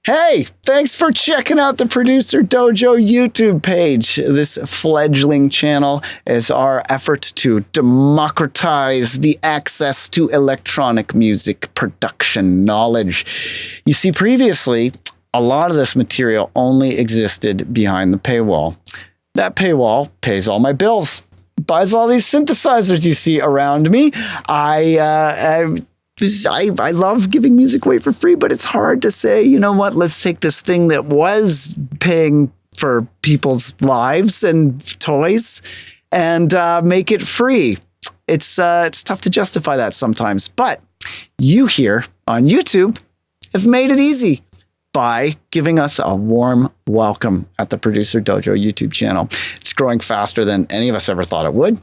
Hey, thanks for checking out the Producer Dojo YouTube page. This fledgling channel is our effort to democratize the access to electronic music production knowledge. You see, previously, a lot of this material only existed behind the paywall. That paywall pays all my bills, buys all these synthesizers you see around me. I love giving music away for free, but it's hard to say, you know what, let's take this thing that was paying for people's lives and toys and make it free. It's tough to justify that sometimes, but you here on YouTube have made it easy by giving us a warm welcome at the Producer Dojo YouTube channel. It's growing faster than any of us ever thought it would.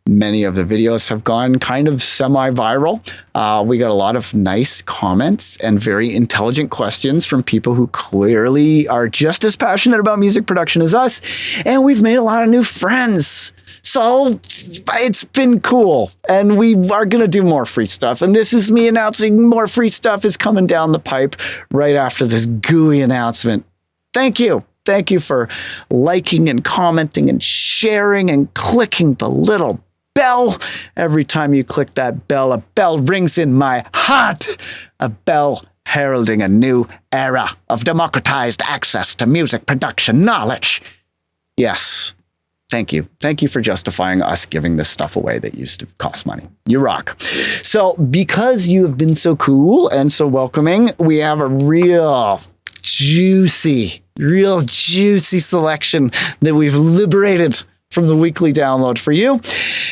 Many of the videos have gone kind of semi-viral. We got a lot of nice comments and very intelligent questions from people who clearly are just as passionate about music production as us. And we've made a lot of new friends. So it's been cool, and we are going to do more free stuff. And this is me announcing more free stuff is coming down the pipe right after this gooey announcement. Thank you. Thank you for liking and commenting and sharing and clicking the little bell. Every time you click that bell, a bell rings in my heart. A bell heralding a new era of democratized access to music production knowledge. Yes. Thank you. Thank you for justifying us giving this stuff away that used to cost money. You rock. So because you have been so cool and so welcoming, we have a real juicy selection that we've liberated from the weekly download for you.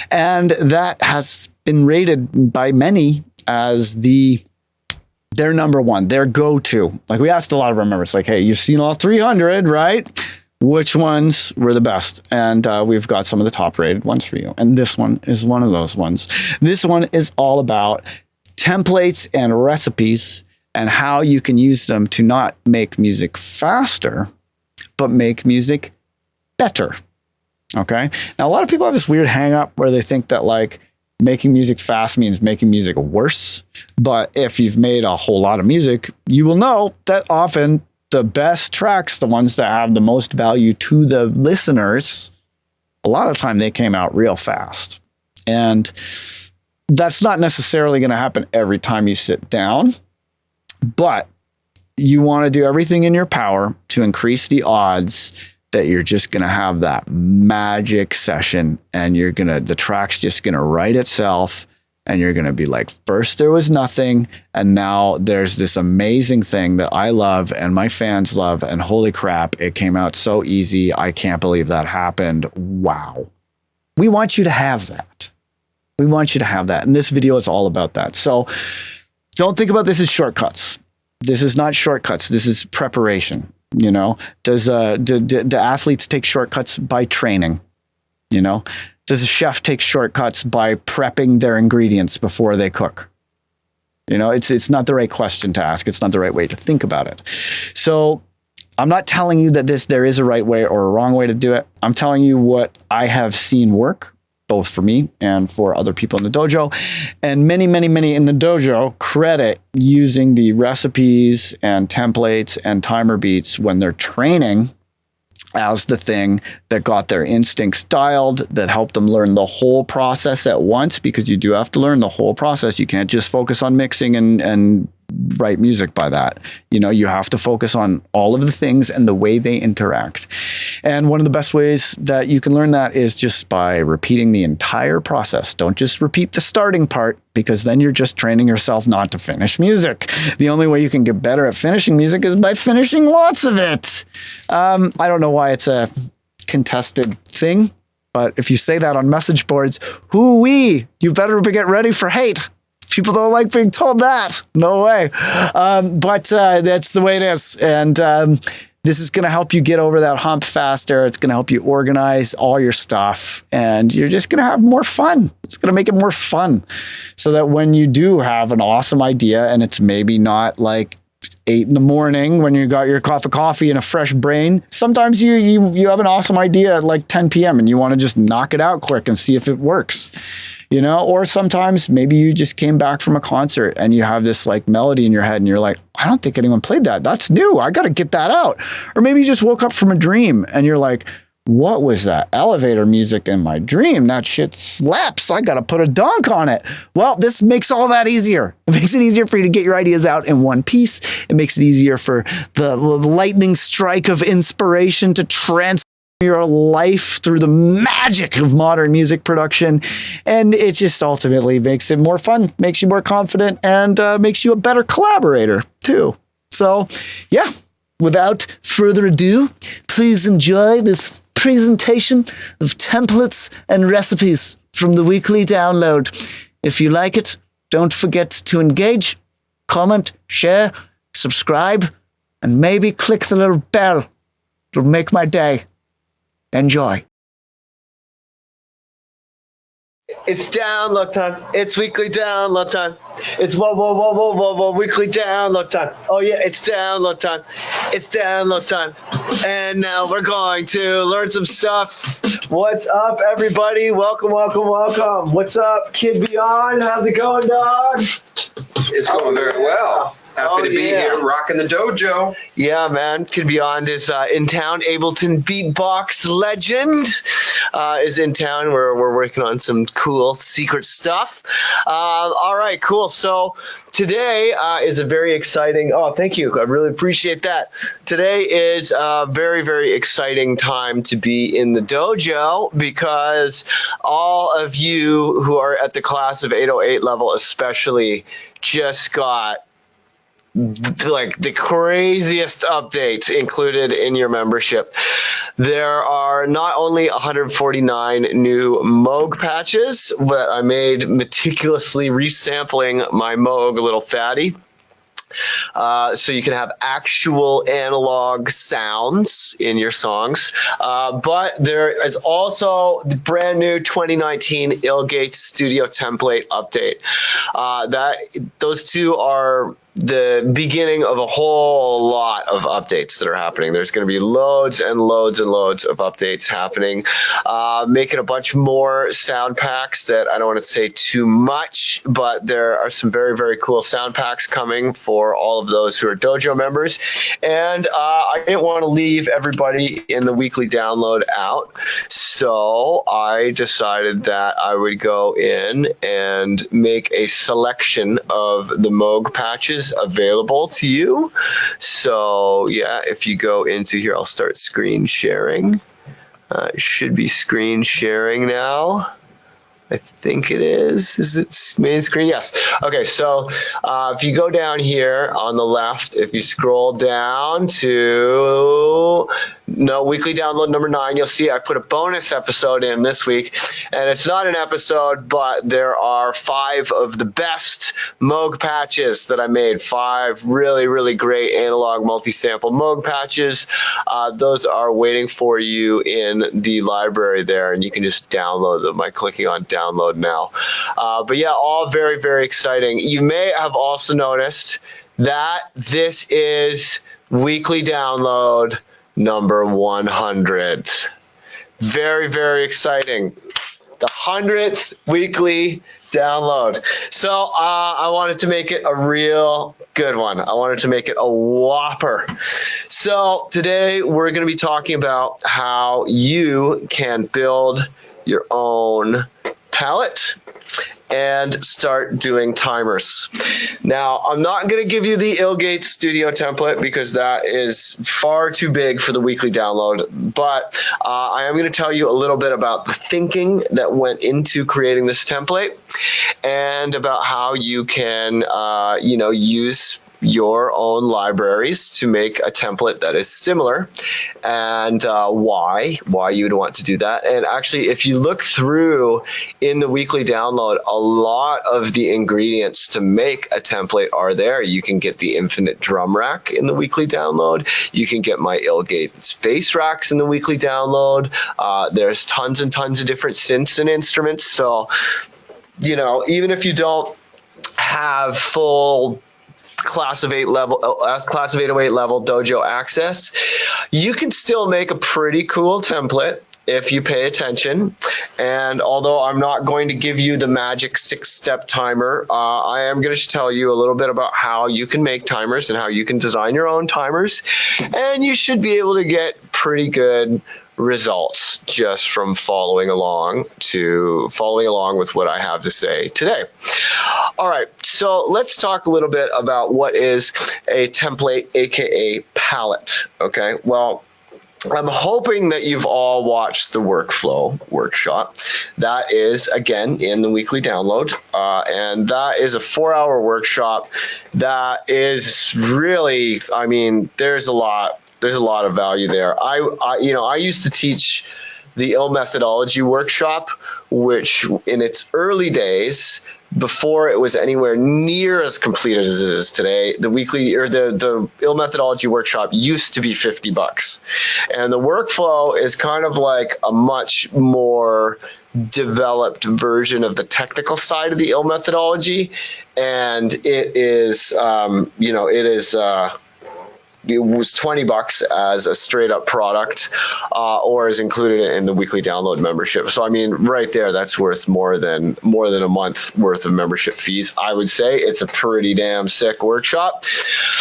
And that has been rated by many as their number one, their go-to. Like, we asked a lot of our members, like, hey, you've seen all 300, right? Which ones were the best? And we've got some of the top rated ones for you. And this one is one of those ones. This one is all about templates and recipes and how you can use them to not make music faster, but make music better. Okay. Now, a lot of people have this weird hang up where they think that like making music fast means making music worse. But if you've made a whole lot of music, you will know that often the best tracks, the ones that have the most value to the listeners, a lot of the time they came out real fast. And that's not necessarily going to happen every time you sit down, but you want to do everything in your power to increase the odds that you're just going to have that magic session and the track's just going to write itself. And you're going to be like, first there was nothing, and now there's this amazing thing that I love and my fans love, and holy crap, it came out so easy. I can't believe that happened. Wow. We want you to have that. We want you to have that. And this video is all about that. So don't think about this as shortcuts. This is not shortcuts. This is preparation. You know, do athletes take shortcuts by training? You know, does a chef take shortcuts by prepping their ingredients before they cook? You know, it's not the right question to ask. It's not the right way to think about it. So I'm not telling you that there is a right way or a wrong way to do it. I'm telling you what I have seen work, both for me and for other people in the dojo. And many in the dojo credit using the recipes and templates and timer beats when they're training as the thing that got their instincts dialed, that helped them learn the whole process at once, because you do have to learn the whole process. You can't just focus on mixing and write music by that. You know, you have to focus on all of the things and the way they interact. And one of the best ways that you can learn that is just by repeating the entire process. Don't just repeat the starting part, because then you're just training yourself not to finish music. The only way you can get better at finishing music is by finishing lots of it. I don't know why it's a contested thing, but if you say that on message boards, hoo-wee, you better get ready for hate. People don't like being told that. No way. But that's the way it is. And this is going to help you get over that hump faster. It's going to help you organize all your stuff, and you're just going to have more fun. It's going to make it more fun, so that when you do have an awesome idea, and it's maybe not like 8 a.m. when you got your cup of coffee and a fresh brain. Sometimes you have an awesome idea at like 10 p.m. and you want to just knock it out quick and see if it works. you know, or sometimes maybe you just came back from a concert and you have this like melody in your head and you're like, I don't think anyone played that. That's new. I got to get that out. Or maybe you just woke up from a dream and you're like, what was that elevator music in my dream? That shit slaps. I got to put a donk on it. Well, this makes all that easier. It makes it easier for you to get your ideas out in one piece. It makes it easier for the lightning strike of inspiration to transform your life through the magic of modern music production. And it just ultimately makes it more fun, makes you more confident, and makes you a better collaborator too. So yeah, without further ado, please enjoy this presentation of templates and recipes from the weekly download. If you like it, don't forget to engage, comment, share, subscribe, and maybe click the little bell. It'll make my day. Enjoy. It's download time. It's weekly download time. It's whoa, weekly download time. Oh yeah, it's download time. It's download time. And now we're going to learn some stuff. What's up, everybody? Welcome. What's up, Kid Beyond? How's it going, dog? It's going very well. Happy to be here, rocking the dojo. Yeah, man. Kid Beyond is in town. Ableton beatbox legend is in town. We're working on some cool secret stuff. All right, cool. So today is a very exciting. Oh, thank you. I really appreciate that. Today is a very, very exciting time to be in the dojo because all of you who are at the class of 808 level, especially, just got like the craziest updates included in your membership. There are not only 149 new Moog patches that I made meticulously resampling my Moog Little Fatty. So you can have actual analog sounds in your songs. But there is also the brand new 2019 ill.Gates Studio Template update. Those two are the beginning of a whole lot of updates that are happening. There's going to be loads and loads and loads of updates happening, making a bunch more sound packs that I don't want to say too much, but there are some very, very cool sound packs coming for all of those who are dojo members. And I didn't want to leave everybody in the weekly download out, so I decided that I would go in and make a selection of the Moog patches available to you. So yeah, if you go into here, I'll start screen sharing. It should be screen sharing now. I think it is. Is it main screen? Yes. Okay, so if you go down here on the left, if you scroll down to weekly download number 9, you'll see I put a bonus episode in this week. And it's not an episode, but there are 5 of the best Moog patches that I made. 5 really, really great analog multi-sample Moog patches. Those are waiting for you in the library there, and you can just download them by clicking on download now. But yeah, all very, very exciting. You may have also noticed that this is weekly download number 100. Very, very exciting. The 100th weekly download. So I wanted to make it a real good one. I wanted to make it a whopper. So today we're going to be talking about how you can build your own palette and start doing timers. Now, I'm not going to give you the ill.Gates Studio template because that is far too big for the weekly download, but I am going to tell you a little bit about the thinking that went into creating this template and about how you can, use your own libraries to make a template that is similar, and why you would want to do that. And actually, if you look through in the weekly download, a lot of the ingredients to make a template are there. You can get the infinite drum rack in the weekly download. You can get my ill.Gates bass racks in the weekly download. There's tons and tons of different synths and instruments. So, even if you don't have full class of 808 level dojo access, you can still make a pretty cool template if you pay attention. And although I'm not going to give you the magic 6-step timer, I am going to tell you a little bit about how you can make timers and how you can design your own timers. And you should be able to get pretty good results just from following along with what I have to say today. All right, so let's talk a little bit about what is a template, aka palette. Okay, well, I'm hoping that you've all watched the workflow workshop. That is, again, in the weekly download. And that is a 4-hour workshop that is really, I mean, there's a lot of value there. I used to teach the ill methodology workshop, which in its early days, before it was anywhere near as complete as it is today, the ill methodology workshop used to be $50, and the workflow is kind of like a much more developed version of the technical side of the ill methodology, and it is it was $20 as a straight up product, or is included in the weekly download membership. So I mean, right there, that's worth more than a month worth of membership fees. I would say it's a pretty damn sick workshop.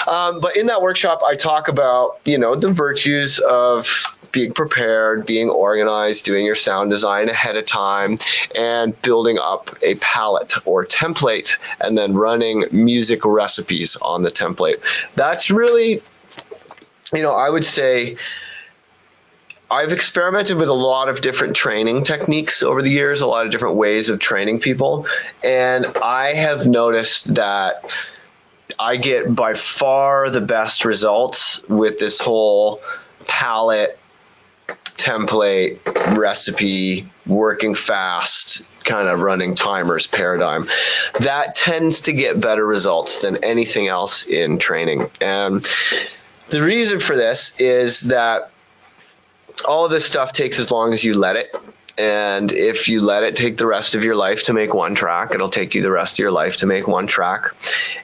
But in that workshop, I talk about, the virtues of being prepared, being organized, doing your sound design ahead of time, and building up a palette or template, and then running music recipes on the template. That's really, I would say I've experimented with a lot of different training techniques over the years, a lot of different ways of training people. And I have noticed that I get by far the best results with this whole palette, template, recipe, working fast, kind of running timers paradigm. That tends to get better results than anything else in training. And the reason for this is that all of this stuff takes as long as you let it. And if you let it take the rest of your life to make one track, it'll take you the rest of your life to make one track.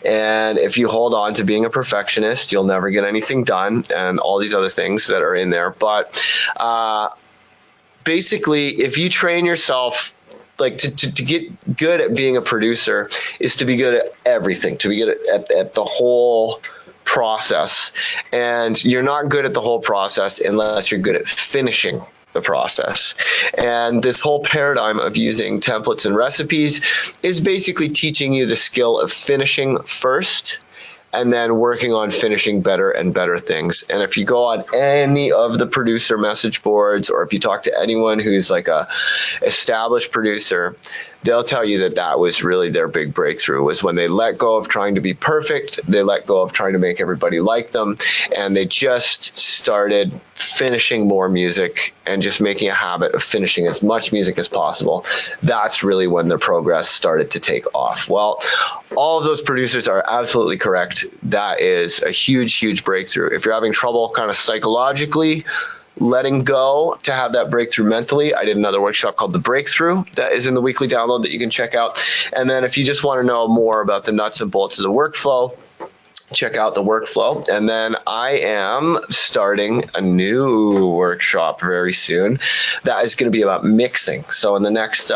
And if you hold on to being a perfectionist, you'll never get anything done, and all these other things that are in there. But basically, if you train yourself, like to get good at being a producer, is to be good at everything, to be good at the whole process. And you're not good at the whole process unless you're good at finishing the process. And this whole paradigm of using templates and recipes is basically teaching you the skill of finishing first, and then working on finishing better and better things. And if you go on any of the producer message boards, or if you talk to anyone who's like a established producer, they'll tell you that was really their big breakthrough, was when they let go of trying to be perfect, they let go of trying to make everybody like them, and they just started finishing more music and just making a habit of finishing as much music as possible. That's really when their progress started to take off. Well, all of those producers are absolutely correct. That is a huge, huge breakthrough. If you're having trouble kind of psychologically letting go to have that breakthrough mentally, I did another workshop called The Breakthrough that is in the weekly download that you can check out. And then if you just want to know more about the nuts and bolts of the workflow, check out the workflow. And then I am starting a new workshop very soon that is going to be about mixing. So in the next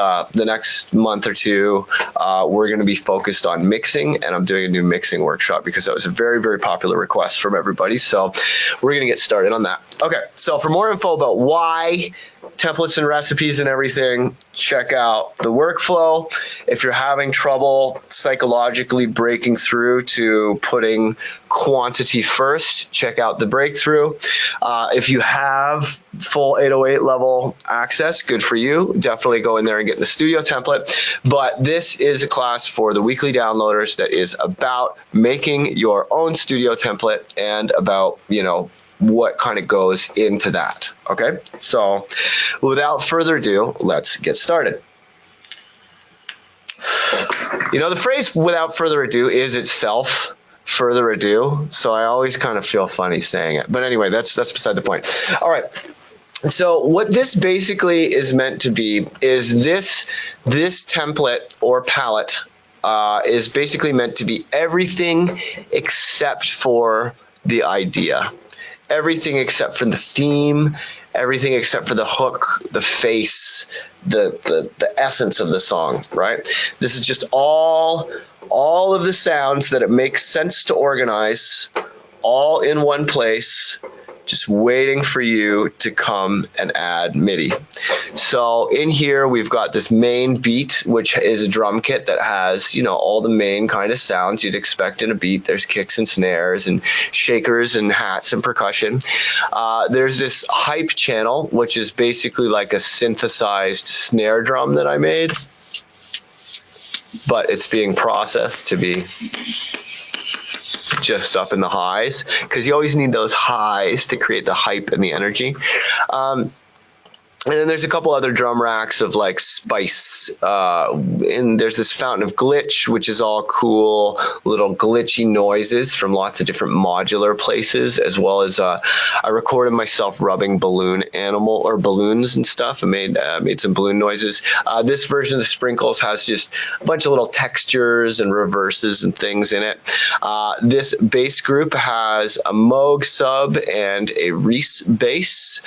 month or two, we're going to be focused on mixing, and I'm doing a new mixing workshop because that was a very, very popular request from everybody. So we're going to get started on that. Okay, so for more info about why templates and recipes and everything, check out the workflow. If you're having trouble psychologically breaking through to putting quantity first, check out the breakthrough. If you have full 808 level access, good for you. Definitely go in there and get the studio template. But this is a class for the weekly downloaders that is about making your own studio template and about, what kind of goes into that. Okay, so without further ado, let's get started. The phrase "without further ado" is itself further ado, so I always kind of feel funny saying it. But anyway, that's beside the point. All right. So what this basically is meant to be is this template or palette is basically meant to be everything except for the idea. Everything except for the theme, everything except for the hook, the face, the essence of the song, right? This is just all of the sounds that it makes sense to organize all in one place, just waiting for you to come and add MIDI. So in here, we've got this main beat, which is a drum kit that has, you know, all the main kind of sounds you'd expect in a beat. There's kicks and snares and shakers and hats and percussion. There's this hype channel, which is basically like a synthesized snare drum that I made, but it's being processed to be just up in the highs, because you always need those highs to create the hype and the energy. And then there's a couple other drum racks of like spice. And there's this fountain of glitch, which is all cool little glitchy noises from lots of different modular places, as well as I recorded myself rubbing balloons and stuff. I made some balloon noises. This version of the sprinkles has just a bunch of little textures and reverses and things in it. This bass group has a Moog sub and a Reese bass,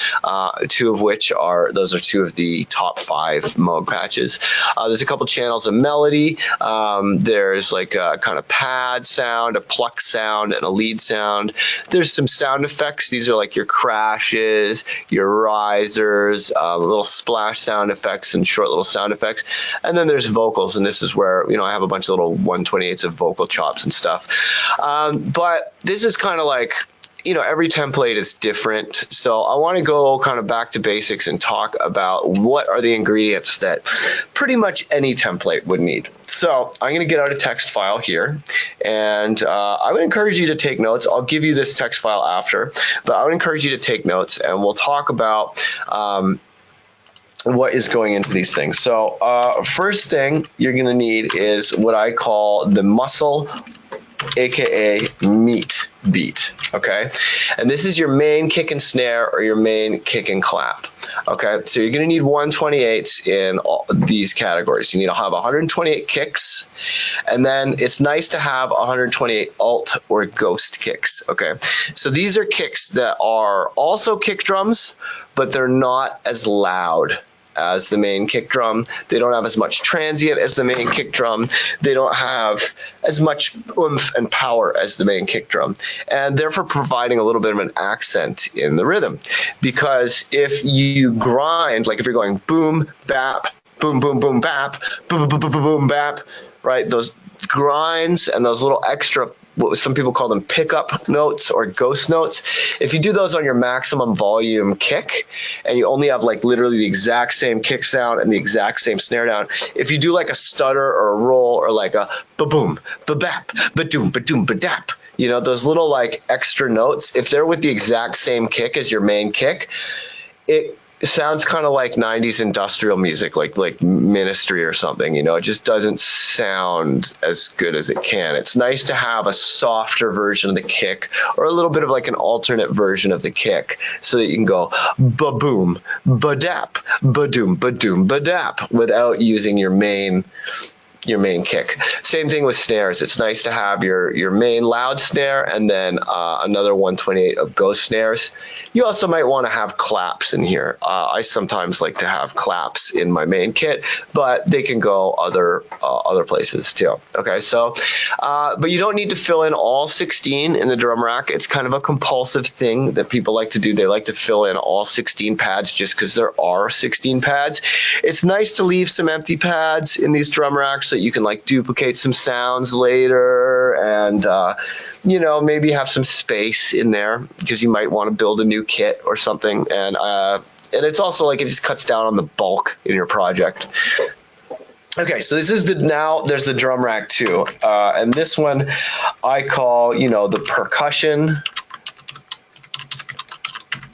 two of which are those are two of the top 5 Moog patches. There's a couple channels of melody. There's like a kind of pad sound, a pluck sound, and a lead sound. There's some sound effects. These are like your crashes, your risers, little splash sound effects and short little sound effects. And then there's vocals, and this is where, you know, I have a bunch of little 1/28 of vocal chops and stuff. But this is kind of like, you know, every template is different. So I want to go kind of back to basics and talk about what are the ingredients that pretty much any template would need. So I'm going to get out a text file here, and I would encourage you to take notes. I'll give you this text file after, but I would encourage you to take notes, and we'll talk about what is going into these things. So first thing you're going to need is what I call the muscle, aka meat beat, okay? And this is your main kick and snare or your main kick and clap, okay? So you're gonna need 1/28 in all these categories. You need to have 128 kicks, and then it's nice to have 128 alt or ghost kicks, okay? So these are kicks that are also kick drums, but they're not as loud as the main kick drum. They don't have as much transient as the main kick drum. They don't have as much oomph and power as the main kick drum, and therefore providing a little bit of an accent in the rhythm. Because if you grind, like if you're going boom, bap, boom, boom, boom, bap, boom, boom, boom, boom, boom, bap, right? Those grinds and those little extra, what some people call them pickup notes or ghost notes. If you do those on your maximum volume kick, and you only have like literally the exact same kick sound and the exact same snare down, if you do like a stutter or a roll or like a ba-boom, ba-bap, ba-doom, ba-doom, ba-dap, you know, those little like extra notes, if they're with the exact same kick as your main kick, it sounds kind of like 90s industrial music, like Ministry or something, you know. It just doesn't sound as good as it can. It's nice to have a softer version of the kick or a little bit of like an alternate version of the kick so that you can go ba-boom, ba-dap, ba-doom, ba-doom, ba-dap without using your main kick. Same thing with snares. It's nice to have your main loud snare and then another 1/28 of ghost snares. You also might want to have claps in here. I sometimes like to have claps in my main kit, but they can go other places too. Okay, so but you don't need to fill in all 16 in the drum rack. It's kind of a compulsive thing that people like to do. They like to fill in all 16 pads just because there are 16 pads. It's nice to leave some empty pads in these drum racks so you can like duplicate some sounds later, and you know, maybe have some space in there because you might want to build a new kit or something, and it's also like it just cuts down on the bulk in your project. Okay, so this is there's the drum rack too, and this one I call, you know, the percussion,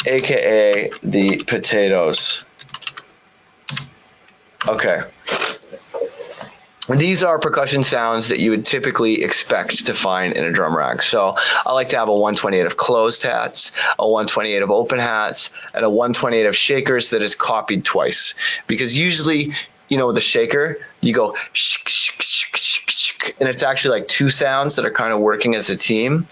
aka the potatoes. Okay. These are percussion sounds that you would typically expect to find in a drum rack. So I like to have a 1/28 of closed hats, a 1/28 of open hats, and a 1/28 of shakers that is copied twice. Because usually, you know, with a shaker, you go shk, shk, shk, shk, shk, and it's actually like two sounds that are kind of working as a team,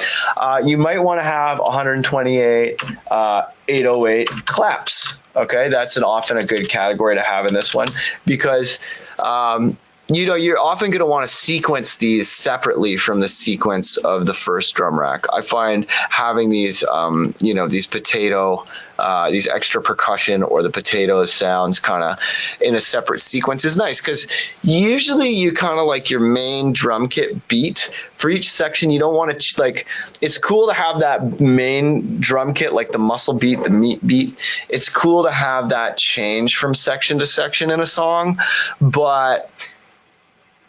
you might want to have 128 808 claps. Okay, that's often a good category to have in this one because you're often going to want to sequence these separately from the sequence of the first drum rack. I find having these, these these extra percussion or the potatoes sounds kind of in a separate sequence is nice because usually you kind of like your main drum kit beat for each section. You don't want to it's cool to have that main drum kit, like the muscle beat, the meat beat. It's cool to have that change from section to section in a song, but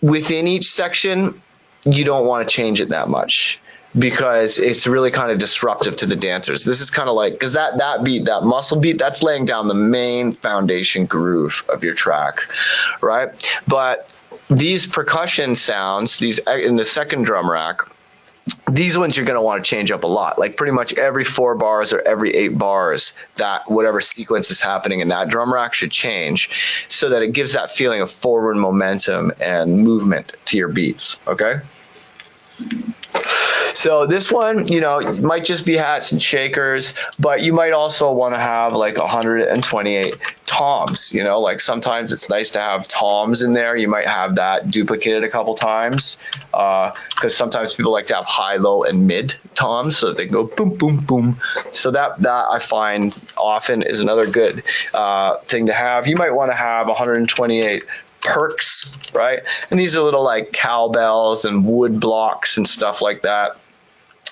within each section, you don't want to change it that much because it's really kind of disruptive to the dancers. This is kind of like, because that beat, that muscle beat, that's laying down the main foundation groove of your track, right? But these percussion sounds, these in the second drum rack, these ones you're going to want to change up a lot. Like pretty much every 4 bars or every 8 bars, that whatever sequence is happening in that drum rack should change so that it gives that feeling of forward momentum and movement to your beats, okay? So this one, might just be hats and shakers, but you might also want to have like 128 toms. Like sometimes it's nice to have toms in there. You might have that duplicated a couple times because sometimes people like to have high, low, and mid toms so that they go boom, boom, boom. So that I find often is another good thing to have. You might want to have 128 perks, right? And these are little like cowbells and wood blocks and stuff like that.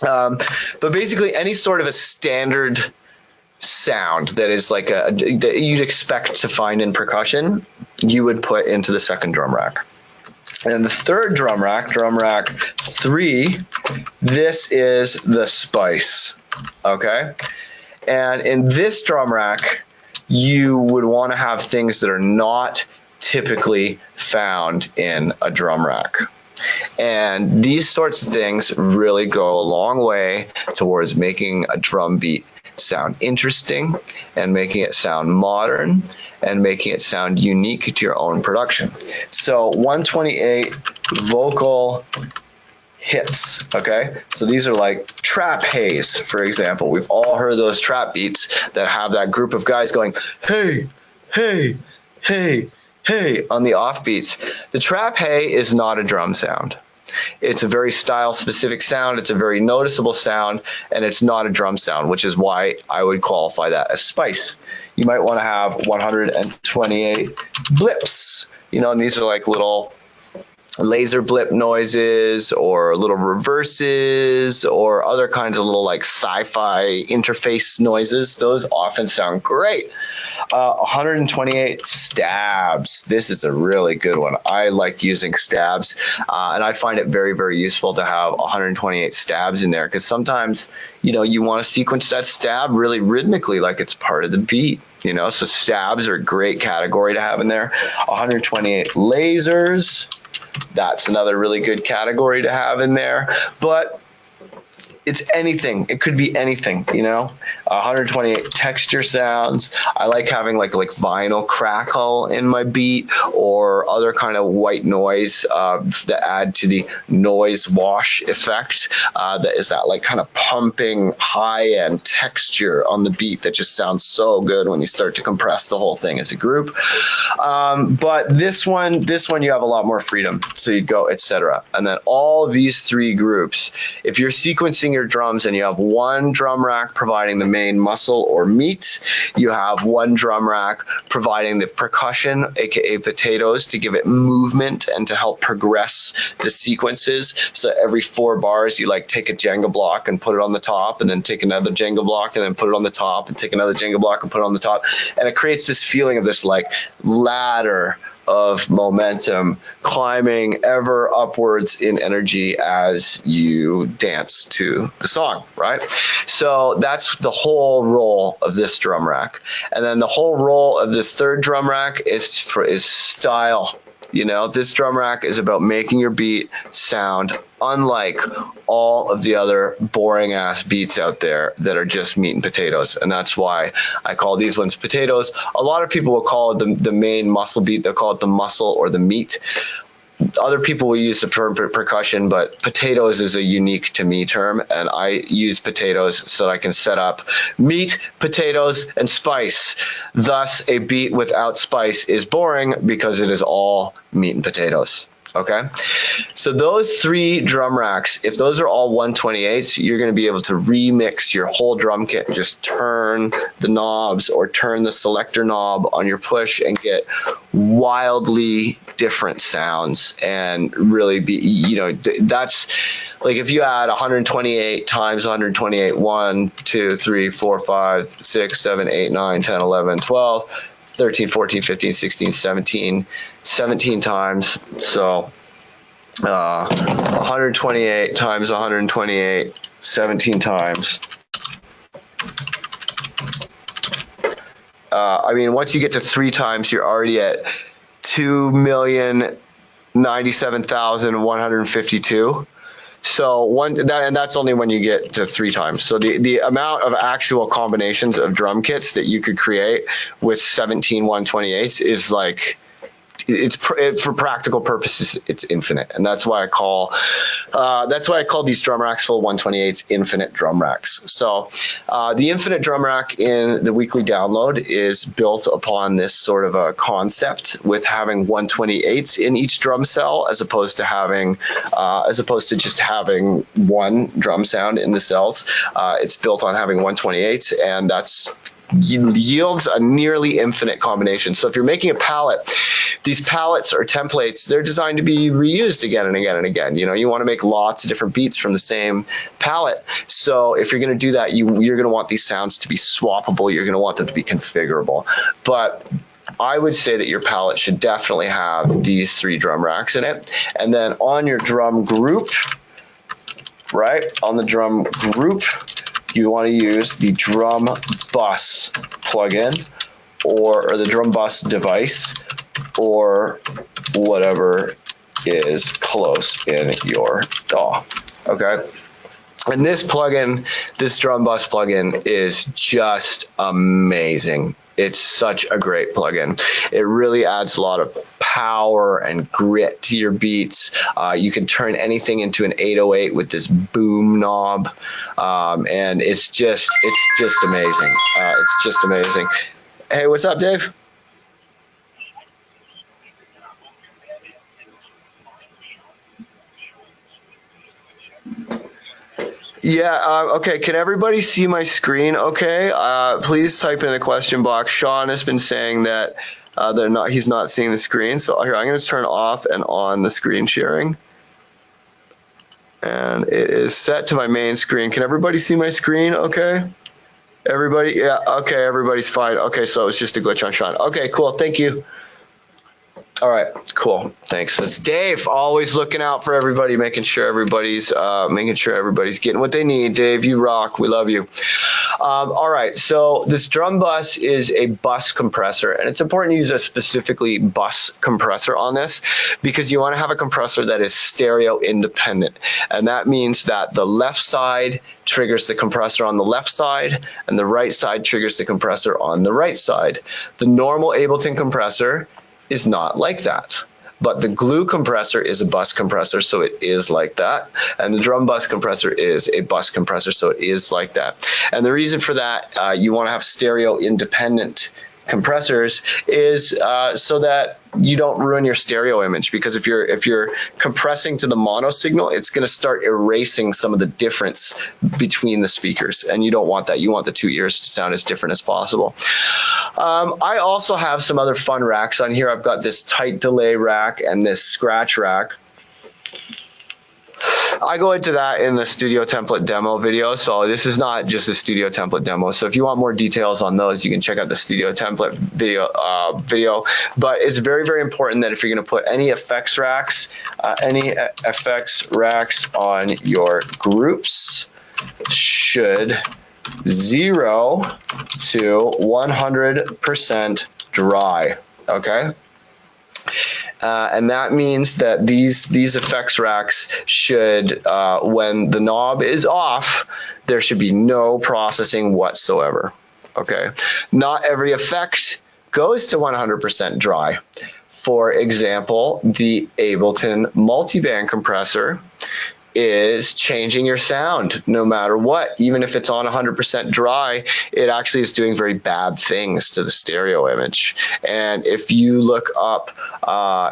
But basically any sort of a standard sound that is like that you'd expect to find in percussion, you would put into the second drum rack. And the third drum rack 3, this is the spice, okay? And in this drum rack, you would want to have things that are not typically found in a drum rack. And these sorts of things really go a long way towards making a drum beat sound interesting and making it sound modern and making it sound unique to your own production. So 128 vocal hits, okay? So these are like trap haze, for example. We've all heard those trap beats that have that group of guys going, hey, hey, hey, hey, on the offbeats. The trap hey is not a drum sound. It's a very style-specific sound. It's a very noticeable sound, and it's not a drum sound, which is why I would qualify that as spice. You might want to have 128 blips, and these are like little laser blip noises or little reverses or other kinds of little like sci-fi interface noises. Those often sound great. 128 stabs. This is a really good one. I like using stabs, and I find it very, very useful to have 128 stabs in there because sometimes, you want to sequence that stab really rhythmically, like it's part of the beat. So stabs are a great category to have in there. 128 lasers. That's another really good category to have in there. But it's anything. It could be anything, 128 texture sounds. I like having like vinyl crackle in my beat or other kind of white noise that add to the noise wash effect. That is that like kind of pumping high-end texture on the beat that just sounds so good when you start to compress the whole thing as a group. But this one you have a lot more freedom. So you'd go, etc. And then all of these 3 groups, if you're sequencing your drums and you have one drum rack providing the main muscle or meat, you have one drum rack providing the percussion, aka potatoes, to give it movement and to help progress the sequences. So every 4 bars you like take a Jenga block and put it on the top, and then take another Jenga block and then put it on the top, and take another Jenga block and put it on the top, and it creates this feeling of this like ladder of momentum climbing ever upwards in energy as you dance to the song, right? So that's the whole role of this drum rack. And then the whole role of this third drum rack is style. This drum rack is about making your beat sound unlike all of the other boring ass beats out there that are just meat and potatoes. And that's why I call these ones potatoes. A lot of people will call it the main muscle beat. They'll call it the muscle or the meat. other people will use the term percussion, but potatoes is a unique to me term, and I use potatoes so I can set up meat, potatoes, and spice. Thus, a beat without spice is boring because it is all meat and potatoes. Okay, so those 3 drum racks, if those are all 128s, you're going to be able to remix your whole drum kit and just turn the knobs or turn the selector knob on your push and get wildly different sounds and really be, you know, that's like if you add 128 times 128, 1, 2, 3, 4, 5, 6, 7, 8, 9, 10, 11, 12, 13, 14, 15, 16, 17 times. So 128 times 128, 17 times. I mean, once you get to 3 times, you're already at 2,097,152. So and that's only when you get to 3 times. So the amount of actual combinations of drum kits that you could create with 17 128s is like, for practical purposes, it's infinite, and that's why I call these drum racks full 128s infinite drum racks. So the infinite drum rack in the weekly download is built upon this sort of a concept with having 128s in each drum cell, as opposed to just having one drum sound in the cells. It's built on having 128s, and that's yields a nearly infinite combination. So if you're making a palette, these palettes or templates, they're designed to be reused again and again and again. You know, you want to make lots of different beats from the same palette. So if you're going to do that, you're going to want these sounds to be swappable. You're going to want them to be configurable. But I would say that your palette should definitely have these 3 drum racks in it. And then on your drum group, right, on the drum group, you want to use the drum bus plugin or the drum bus device or whatever is close in your DAW. Okay. And this plugin, this drum bus plugin, is just amazing. It's such a great plugin. It really adds a lot of power and grit to your beats. You can turn anything into an 808 with this boom knob, and it's just amazing. It's just amazing. Hey, what's up, Dave? Yeah, okay, can everybody see my screen okay? Please type in the question box. Sean has been saying that he's not seeing the screen, so here, I'm going to turn off and on the screen sharing. And it is set to my main screen. Can everybody see my screen okay? Everybody? Yeah, okay, everybody's fine. Okay, so it's just a glitch on Sean. Okay, cool, thank you. All right, cool. Thanks. That's Dave, always looking out for everybody, making sure everybody's getting what they need. Dave, you rock. We love you. All right, so this drum bus is a bus compressor, and it's important to use a specifically bus compressor on this because you want to have a compressor that is stereo independent, and that means that the left side triggers the compressor on the left side, and the right side triggers the compressor on the right side. The normal Ableton compressor is not like that. But the glue compressor is a bus compressor, so it is like that. And the drum bus compressor is a bus compressor, so it is like that. And the reason for that, you want to have stereo independent compressors is so that you don't ruin your stereo image, because if you're compressing to the mono signal, it's going to start erasing some of the difference between the speakers, and you don't want that. You want the 2 ears to sound as different as possible. I also have some other fun racks on here. I've got this tight delay rack and this scratch rack. I go into that in the studio template demo video, so this is not just a studio template demo. So if you want more details on those, you can check out the studio template video. But it's very, very important that if you're going to put any effects racks on your groups, should 0 to 100% dry. Okay. And that means that these effects racks should, when the knob is off, there should be no processing whatsoever. Okay, not every effect goes to 100% dry. for example, the Ableton multiband compressor is changing your sound no matter what. Even if it's on 100% dry, it actually is doing very bad things to the stereo image. And if you look up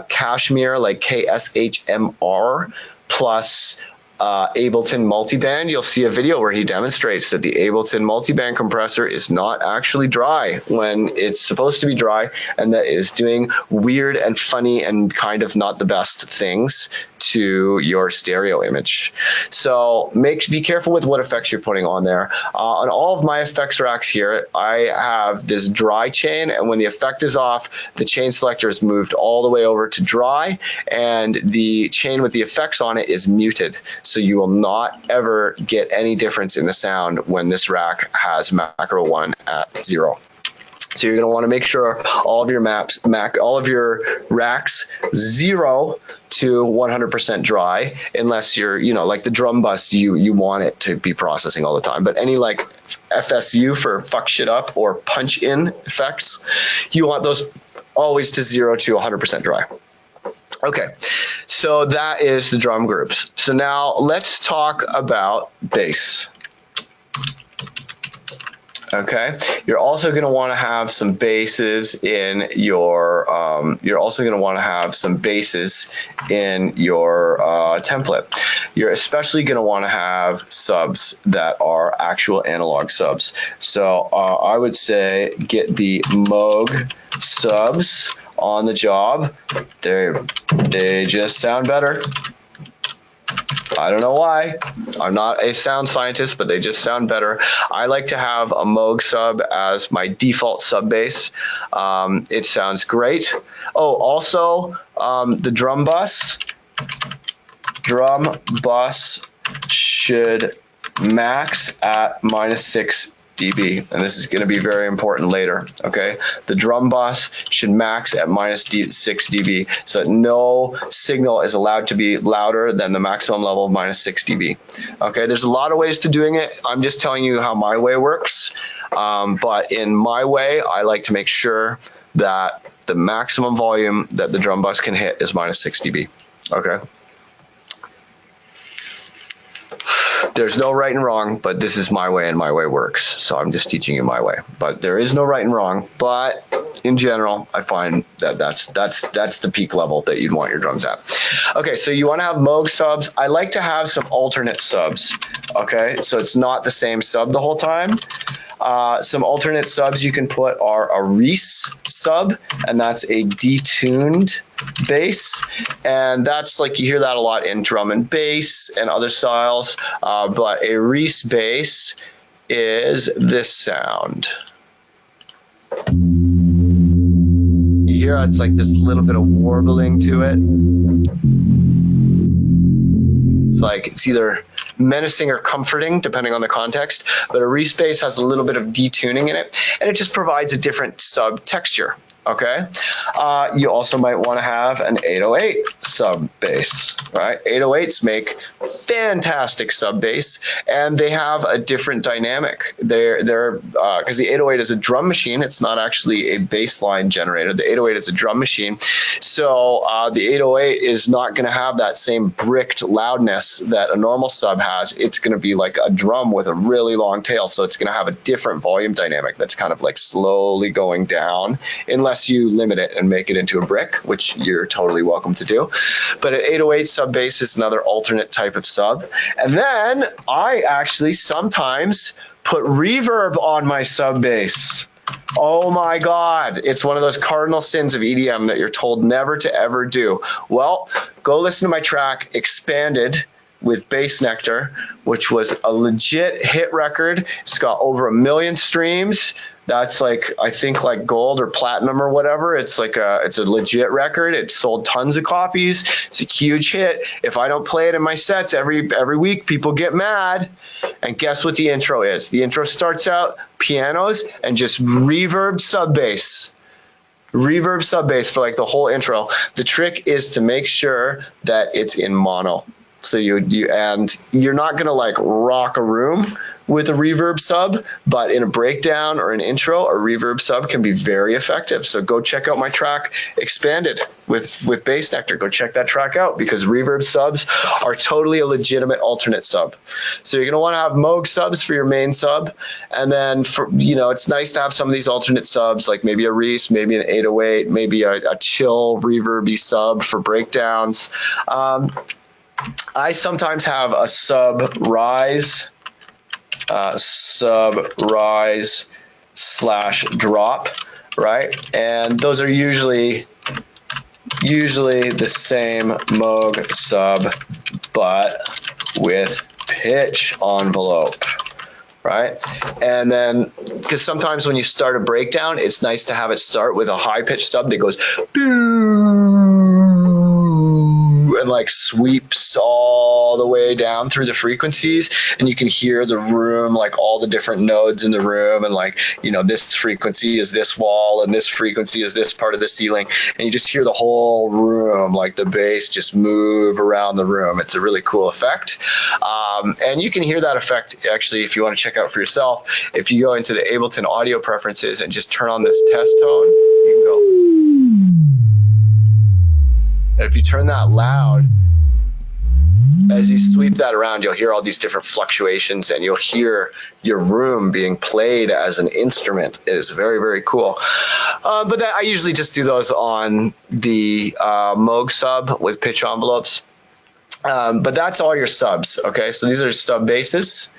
Kashmir, like KSHMR plus Ableton multiband, you'll see a video where he demonstrates that the Ableton multiband compressor is not actually dry when it's supposed to be dry, and that is doing weird and funny and kind of not the best things to your stereo image. So be careful with what effects you're putting on there. On all of my effects racks here, I have this dry chain, and when the effect is off, the chain selector is moved all the way over to dry, and the chain with the effects on it is muted. So you will not ever get any difference in the sound when this rack has macro 1 at 0. So you're going to want to make sure all of your racks 0 to 100% dry, unless you're, like the drum bus, you want it to be processing all the time. But any like FSU for fuck shit up or punch in effects, you want those always to 0 to 100% dry. Okay, so that is the drum groups. So now let's talk about bass. Okay, you're also going to want to have some basses in your. Template. You're especially going to want to have subs that are actual analog subs. So I would say get the Moog subs on the job. They just sound better. I don't know why. I'm not a sound scientist, but they just sound better. I like to have a Moog sub as my default sub bass. It sounds great. Oh, also the drum bus should max at -6 dB, and this is going to be very important later. Okay, the drum bus should max at -6 dB, so no signal is allowed to be louder than the maximum level of -6 dB. Okay, there's a lot of ways to doing it. I'm just telling you how my way works, but in my way, I like to make sure that the maximum volume that the drum bus can hit is -6 dB. Okay. There's no right and wrong, but this is my way and my way works. So I'm just teaching you my way. But there is no right and wrong. But in general, I find that that's the peak level that you'd want your drums at. Okay, so you want to have Moog subs. I like to have some alternate subs. Okay, so it's not the same sub the whole time. Some alternate subs you can put are a Reese sub, and that's a detuned bass, and that's like you hear that a lot in drum and bass and other styles, but a Reese bass is this sound. You hear it's like this little bit of warbling to it. It's like it's either menacing or comforting, depending on the context, but a Reese bass has a little bit of detuning in it, and it just provides a different sub texture. Okay, you also might want to have an 808 sub bass, right? 808s make fantastic sub bass, and they have a different dynamic. They're because the 808 is a drum machine. It's not actually a bass line generator. The 808 is a drum machine, so the 808 is not going to have that same bricked loudness that a normal sub has. It's going to be like a drum with a really long tail, so it's going to have a different volume dynamic that's kind of like slowly going down, unless you limit it and make it into a brick, which you're totally welcome to do. But an 808 sub bass is another alternate type of sub. And then I actually sometimes put reverb on my sub bass. Oh my God, it's one of those cardinal sins of EDM that you're told never to ever do. Well, go listen to my track Expanded with Bass Nectar, which was a legit hit record. It's got over 1 million streams. That's like, I think like gold or platinum or whatever. It's like it's a legit record. It sold tons of copies. It's a huge hit. If I don't play it in my sets every week, people get mad. And guess what the intro is? The intro starts out pianos and just reverb sub bass. Reverb sub bass for like the whole intro. The trick is to make sure that it's in mono. So and you're not gonna like rock a room, with a reverb sub, but in a breakdown or an intro, a reverb sub can be very effective. So go check out my track Expanded with Bass Nectar. Go check that track out, because reverb subs are totally a legitimate alternate sub. So you're going to want to have Moog subs for your main sub, and then for, you know, it's nice to have some of these alternate subs, like maybe a Reese, maybe an 808, maybe a chill reverby sub for breakdowns. I sometimes have a sub rise slash drop, right? And those are usually the same Moog sub, but with pitch envelope, right? And then, because sometimes when you start a breakdown, it's nice to have it start with a high pitched sub that goes boo, and like sweeps all the way down through the frequencies, and you can hear the room, like all the different nodes in the room, and like, you know, this frequency is this wall and this frequency is this part of the ceiling, and you just hear the whole room, like the bass just move around the room. It's a really cool effect, and you can hear that effect actually, if you want to check out for yourself, if you go into the Ableton audio preferences and just turn on this test tone, you can go. And if you turn that loud, as you sweep that around, you'll hear all these different fluctuations, and you'll hear your room being played as an instrument. It is very, very cool. But I usually just do those on the Moog sub with pitch envelopes. But that's all your subs, okay? So these are sub basses.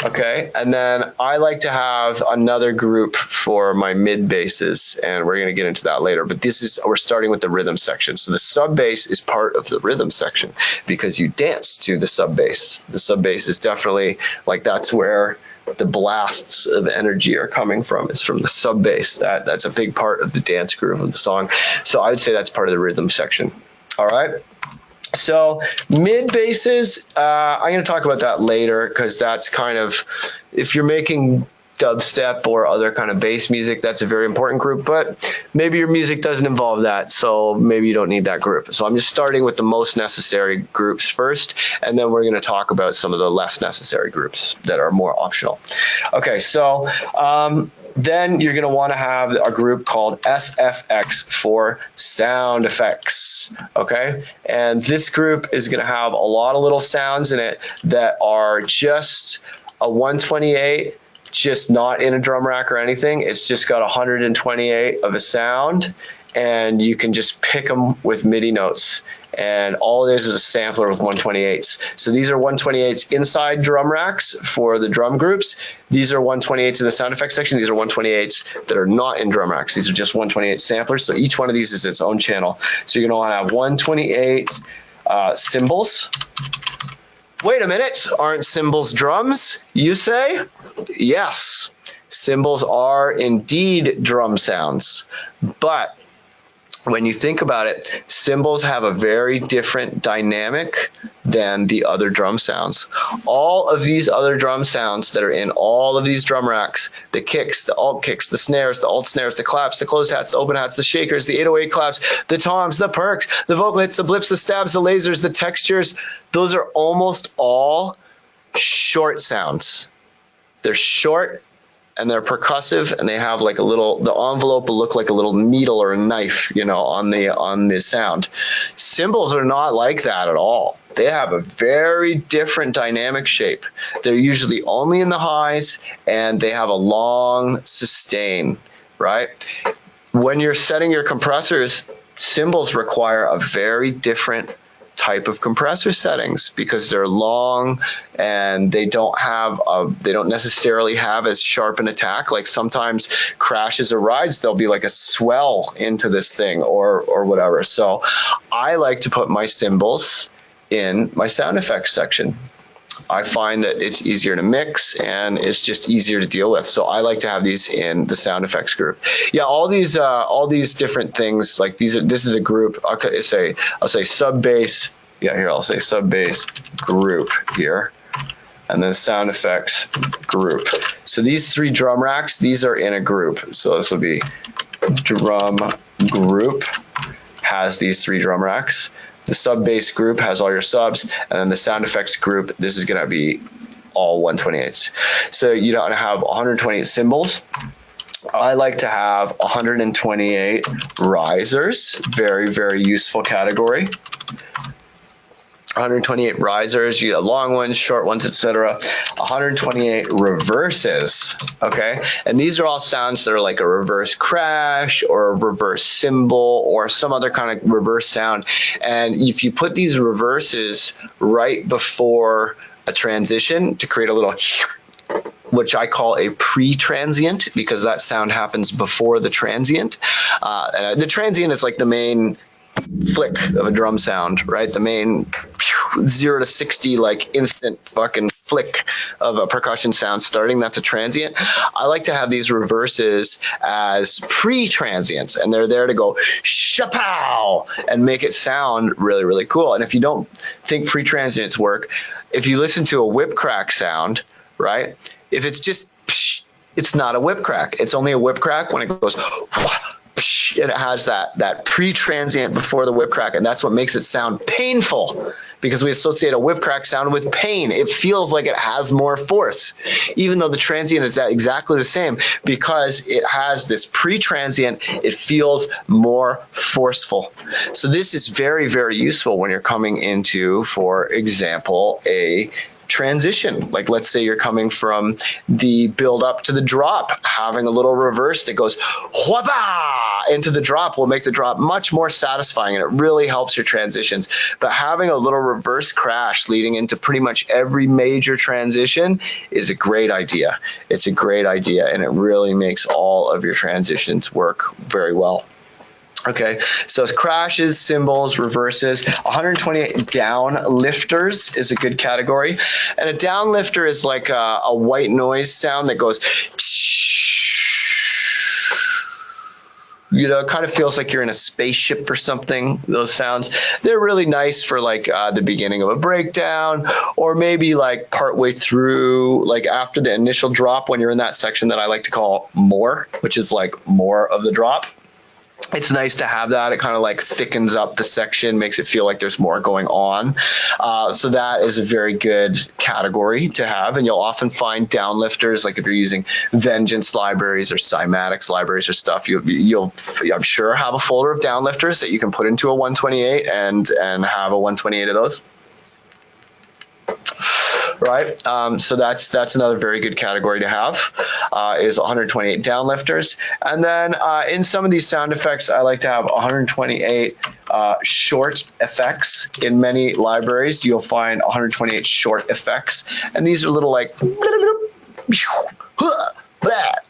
Okay, and then I like to have another group for my mid basses, and we're going to get into that later. But we're starting with the rhythm section. So the sub bass is part of the rhythm section because you dance to the sub bass. The sub bass is definitely, like, that's where the blasts of energy are coming from. It's from the sub bass. That's a big part of the dance groove of the song. So I would say that's part of the rhythm section. All right. So mid basses, I'm going to talk about that later, because that's kind of, if you're making dubstep or other kind of bass music, that's a very important group, but maybe your music doesn't involve that, so maybe you don't need that group. So I'm just starting with the most necessary groups first, and then we're going to talk about some of the less necessary groups that are more optional. Okay, so then you're going to want to have a group called SFX for sound effects, okay? And this group is going to have a lot of little sounds in it that are just a 128, just not in a drum rack or anything. It's just got 128 of a sound, and you can just pick them with MIDI notes. And all it is a sampler with 128s. So these are 128s inside drum racks for the drum groups. These are 128s in the sound effects section. These are 128s that are not in drum racks. These are just 128 samplers. So each one of these is its own channel. So you're going to want to have 128 cymbals. Wait a minute, aren't cymbals drums, you say? Yes, cymbals are indeed drum sounds, but when you think about it, cymbals have a very different dynamic than the other drum sounds. All of these other drum sounds that are in all of these drum racks, the kicks, the alt kicks, the snares, the alt snares, the claps, the closed hats, the open hats, the shakers, the 808 claps, the toms, the perks, the vocal hits, the blips, the stabs, the lasers, the textures, those are almost all short sounds. They're short, and they're percussive, and they have like the envelope will look like a little needle or a knife, you know, on the sound. Cymbals are not like that at all. They have a very different dynamic shape. They're usually only in the highs, and they have a long sustain, right? When you're setting your compressors, cymbals require a very different type of compressor settings because they're long and they don't necessarily have as sharp an attack. Like sometimes crashes or rides, there'll be like a swell into this thing or whatever. So I like to put my cymbals in my sound effects section. I find that it's easier to mix and it's just easier to deal with. So I like to have these in the sound effects group. Yeah, all these different things, like this is a group. I'll say sub bass. Yeah, here I'll say sub bass group here, and then sound effects group. So these three drum racks, these are in a group. So this will be drum group has these three drum racks. The sub bass group has all your subs, and then the sound effects group, this is going to be all 128s. So you don't have 128 cymbals. I like to have 128 risers. Very, very useful category. 128 risers, you have long ones, short ones, etc. 128 reverses, okay? And these are all sounds that are like a reverse crash or a reverse cymbal or some other kind of reverse sound. And if you put these reverses right before a transition to create a little, which I call a pre-transient, because that sound happens before the transient. The transient is like the main flick of a drum sound, right? The main 0 to 60 like instant fucking flick of a percussion sound starting. That's a transient. I like to have these reverses as pre-transients, and they're there to go shapow and make it sound really, really cool. And if you don't think pre-transients work, if you listen to a whip crack sound, right? If it's just psh, it's not a whip crack. It's only a whip crack when it goes and it has that pre-transient before the whip crack, and that's what makes it sound painful, because we associate a whip crack sound with pain. It feels like it has more force, even though the transient is exactly the same. Because it has this pre-transient, it feels more forceful. So this is very, very useful when you're coming into, for example, a transition. Like, let's say you're coming from the build up to the drop, having a little reverse that goes whaba into the drop will make the drop much more satisfying, and it really helps your transitions. But having a little reverse crash leading into pretty much every major transition is a great idea. It's a great idea, and it really makes all of your transitions work very well. Okay, so crashes, cymbals, reverses. 128 down lifters is a good category. And a down lifter is like a white noise sound that goes, you know, it kind of feels like you're in a spaceship or something. Those sounds, they're really nice for like the beginning of a breakdown, or maybe like partway through, like after the initial drop, when you're in that section that I like to call more, which is like more of the drop. It's nice to have that. It kind of like thickens up the section, makes it feel like there's more going on. So that is a very good category to have. And you'll often find downlifters, like if you're using Vengeance libraries or Cymatics libraries or stuff, you'll I'm sure have a folder of downlifters that you can put into a 128 and have a 128 of those. Right, so that's another very good category to have, is 128 downlifters. And then in some of these sound effects, I like to have 128 short effects. In many libraries, you'll find 128 short effects, and these are little like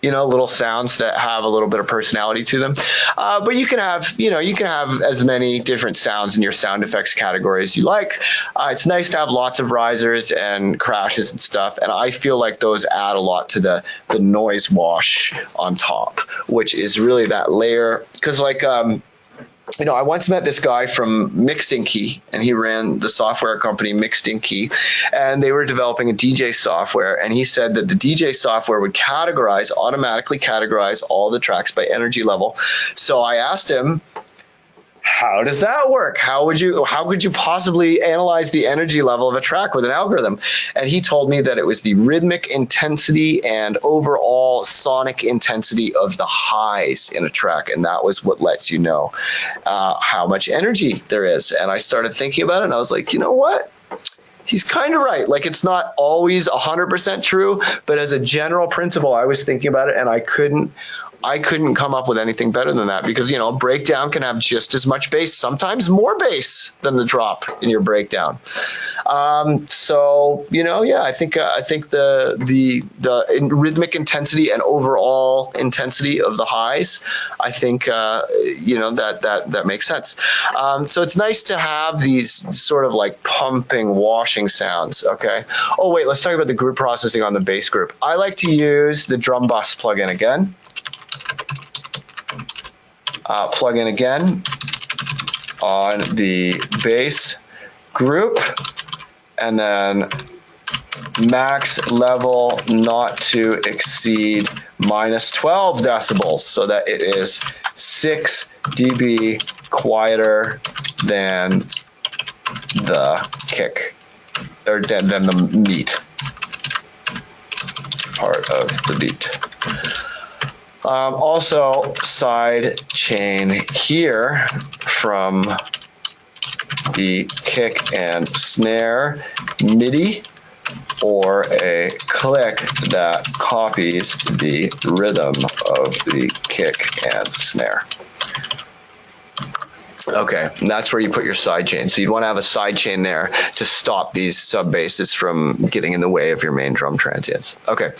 you know, little sounds that have a little bit of personality to them. But you can have, you know, you can have as many different sounds in your sound effects category as you like. It's nice to have lots of risers and crashes and stuff. And I feel like those add a lot to the noise wash on top, which is really that layer. Because like, you know, I once met this guy from Mixinky, and he ran the software company Mixinky, and they were developing a DJ software. And he said that the DJ software would automatically categorize all the tracks by energy level. So I asked him, how does that work? How could you possibly analyze the energy level of a track with an algorithm? And he told me that it was the rhythmic intensity and overall sonic intensity of the highs in a track, and that was what lets you know how much energy there is. And I started thinking about it, and I was like, you know what? He's kind of right. Like, it's not always 100% true, but as a general principle, I was thinking about it, and I couldn't come up with anything better than that, because, you know, breakdown can have just as much bass, sometimes more bass than the drop in your breakdown. So, you know, yeah, I think the rhythmic intensity and overall intensity of the highs, I think, you know, that makes sense. So it's nice to have these sort of like pumping, washing sounds. Okay. Oh, wait, let's talk about the group processing on the bass group. I like to use the drum bus plugin again. Plug in again on the bass group, and then max level not to exceed -12 decibels, so that it is 6 dB quieter than the kick, or than the meat. part of the beat. Also, side chain here from the kick and snare MIDI, or a click that copies the rhythm of the kick and snare. Okay, and that's where you put your side chain. So you'd want to have a side chain there to stop these sub basses from getting in the way of your main drum transients. Okay,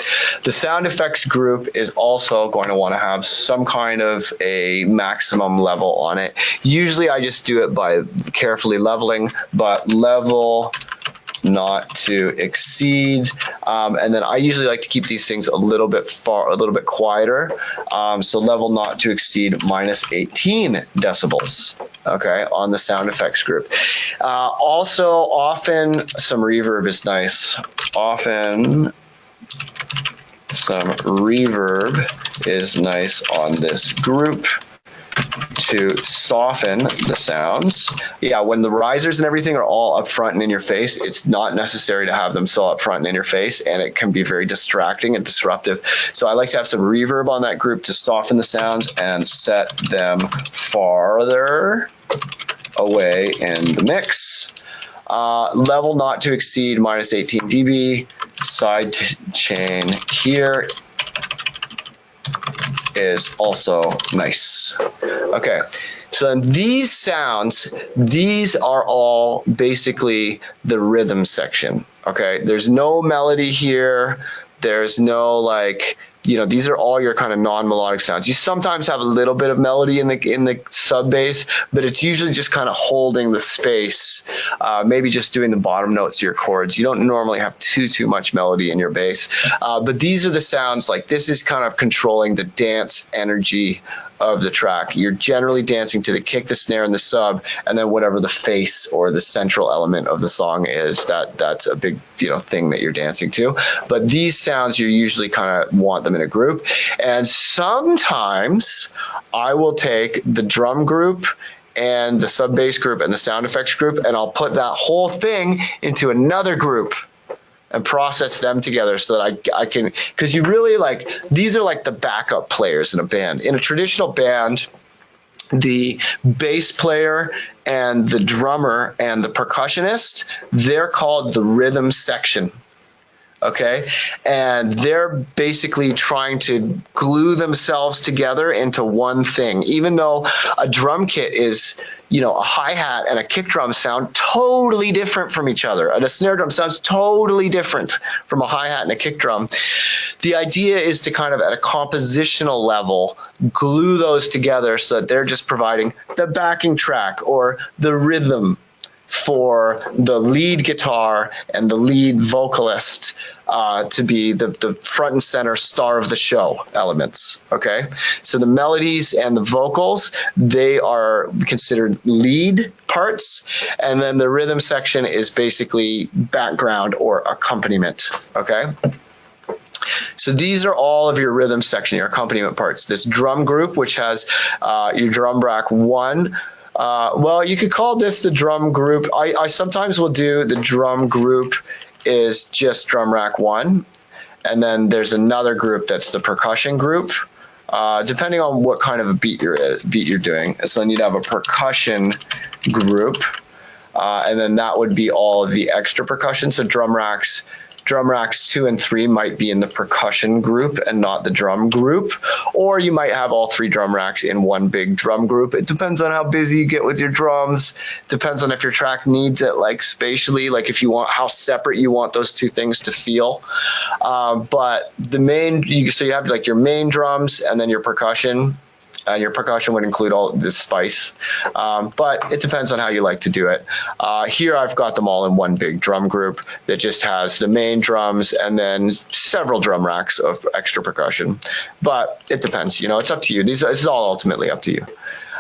the sound effects group is also going to want to have some kind of a maximum level on it. Usually I just do it by carefully leveling, but level not to exceed, and then I usually like to keep these things a little bit quieter. So level not to exceed minus 18 decibels. Okay, on the sound effects group. Also, often some reverb is nice. Often some reverb is nice on this group to soften the sounds. Yeah, when the risers and everything are all up front and in your face, it's not necessary to have them so up front and in your face, and it can be very distracting and disruptive. So I like to have some reverb on that group to soften the sounds and set them farther away in the mix. Level not to exceed minus 18 dB. Side chain here is also nice. Okay, so these sounds, these are all basically the rhythm section. Okay, there's no melody here. There's no like, you know, these are all your kind of non-melodic sounds. You sometimes have a little bit of melody in the sub bass, but it's usually just kind of holding the space, maybe just doing the bottom notes of your chords. You don't normally have too much melody in your bass, but these are the sounds. Like this is kind of controlling the dance energy of the track. You're generally dancing to the kick, the snare, and the sub, and then whatever the face or the central element of the song is, that's a big, you know, thing that you're dancing to. But these sounds, you usually kind of want them in a group. And sometimes I will take the drum group and the sub bass group and the sound effects group, and I'll put that whole thing into another group and process them together so that I can, because you really like, these are like the backup players in a band. In a traditional band, the bass player and the drummer and the percussionist, they're called the rhythm section. Okay, and they're basically trying to glue themselves together into one thing. Even though a drum kit is, you know, a hi-hat and a kick drum sound totally different from each other, and a snare drum sounds totally different from a hi-hat and a kick drum. The idea is to kind of at a compositional level glue those together so that they're just providing the backing track or the rhythm for the lead guitar and the lead vocalist to be the front and center star of the show elements. Okay, so the melodies and the vocals, they are considered lead parts, and then the rhythm section is basically background or accompaniment. Okay, so these are all of your rhythm section, your accompaniment parts. This drum group, which has your drum rack 1. Well, you could call this the drum group. I sometimes will do the drum group is just drum rack 1, and then there's another group that's the percussion group, depending on what kind of a beat you're doing. So then you'd have a percussion group, and then that would be all of the extra percussion. So drum racks 2 and 3 might be in the percussion group and not the drum group, or you might have all 3 drum racks in one big drum group. It depends on how busy you get with your drums. It depends on if your track needs it, like spatially, like if you want how separate you want those 2 things to feel. But the main, so you have like your main drums and then your percussion. And your percussion would include all this spice, but it depends on how you like to do it. Here I've got them all in one big drum group that just has the main drums and then several drum racks of extra percussion. But it depends, you know, it's up to you. This is all ultimately up to you.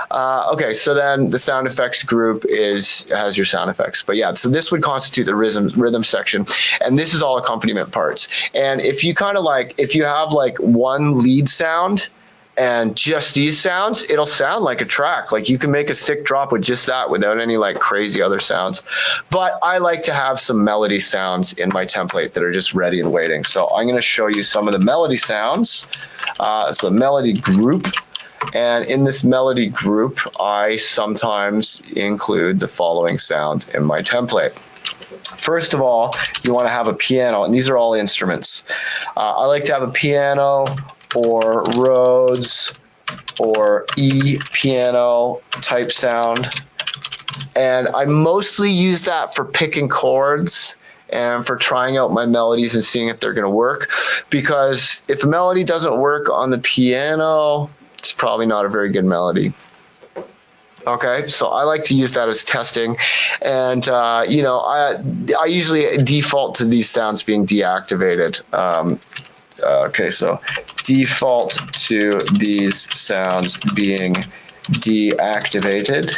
Okay, so then the sound effects group has your sound effects. But yeah, so this would constitute the rhythm section, and this is all accompaniment parts. And if you kind of like, if you have like one lead sound, and just these sounds, it'll sound like a track. Like you can make a sick drop with just that without any like crazy other sounds. But I like to have some melody sounds in my template that are just ready and waiting. So I'm going to show you some of the melody sounds. It's the melody group. And in this melody group, I sometimes include the following sounds in my template. First of all, you want to have a piano, and these are all instruments. I like to have a piano or Rhodes or piano type sound. And I mostly use that for picking chords and for trying out my melodies and seeing if they're going to work. Because if a melody doesn't work on the piano, it's probably not a very good melody. Okay, so I like to use that as testing, and you know, I usually default to these sounds being deactivated. Okay, so default to these sounds being deactivated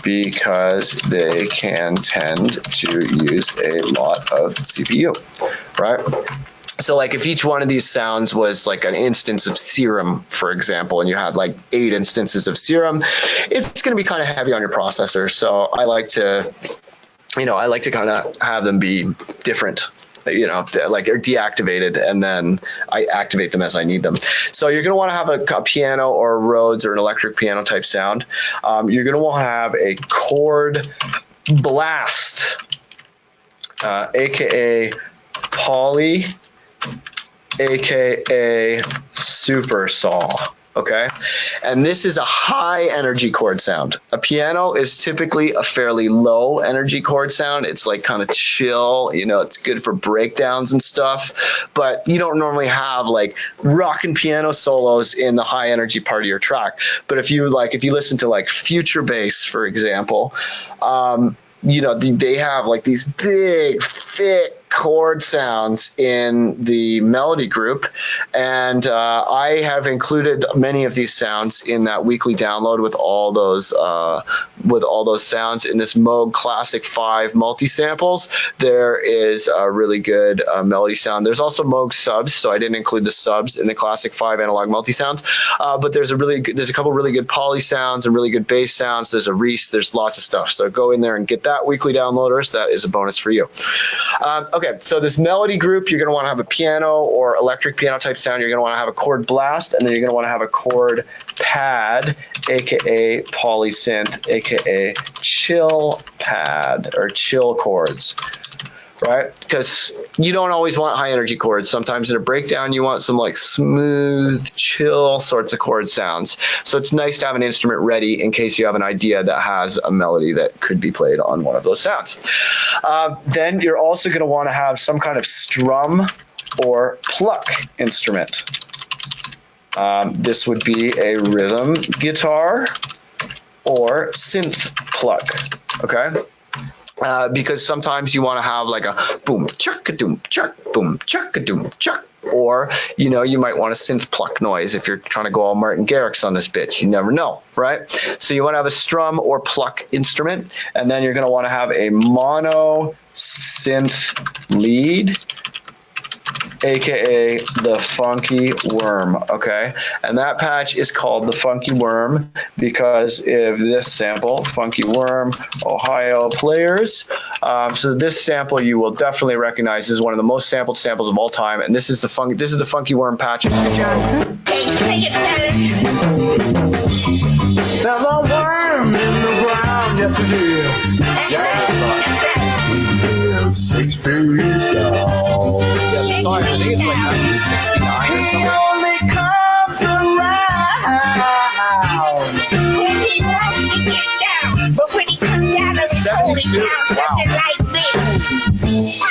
because they can tend to use a lot of CPU, right? So like if each one of these sounds was like an instance of Serum, for example, and you had like 8 instances of Serum, it's going to be kind of heavy on your processor. So I like to, you know, kind of have them be different, you know, like they're deactivated, and then I activate them as I need them. So you're going to want to have a piano or a Rhodes or an electric piano type sound. You're going to want to have a chord blast, aka poly, aka super saw. Okay, and this is a high energy chord sound. A piano is typically a fairly low energy chord sound. It's like kind of chill, you know, it's good for breakdowns and stuff, but you don't normally have like rockin' piano solos in the high energy part of your track. But if you listen to like Future Bass, for example, you know, they have like these big, thick chord sounds in the melody group, and I have included many of these sounds in that weekly download with all those sounds in this Moog Classic 5 multi-samples. There is a really good melody sound. There's also Moog subs, so I didn't include the subs in the Classic 5 analog multi-sounds, but there's a couple really good poly sounds and really good bass sounds. There's a Reese, there's lots of stuff. So go in there and get that weekly downloaders. That is a bonus for you. Okay, so this melody group, you're going to want to have a piano or electric piano type sound. You're going to want to have a chord blast, and then you're going to want to have a chord pad, aka polysynth, aka chill pad or chill chords, right? Because you don't always want high energy chords. Sometimes in a breakdown, you want some like smooth, chill sorts of chord sounds. So it's nice to have an instrument ready in case you have an idea that has a melody that could be played on one of those sounds. Then you're also going to want to have some kind of strum or pluck instrument. This would be a rhythm guitar or synth pluck, okay? Because sometimes you want to have like a boom chuck-a-doom chuck, boom chuck-a-doom chuck, or you know, you might want a synth pluck noise if you're trying to go all Martin Garrix on this bitch. You never know, right? So you want to have a strum or pluck instrument, and then you're going to want to have a mono synth lead, aka the Funky Worm, okay? And that patch is called the Funky Worm because of this sample, Funky Worm, Ohio Players. So this sample you will definitely recognize. This is one of the most sampled samples of all time, and this is the Funky Worm patch. Take it, fellas. There's a worm in the ground, yes it is. Yeah, 6 feet down. the song, I think it's like 1969 or something. He only comes around when he wants to get down, but when he comes out of his hole, he sounds something like this.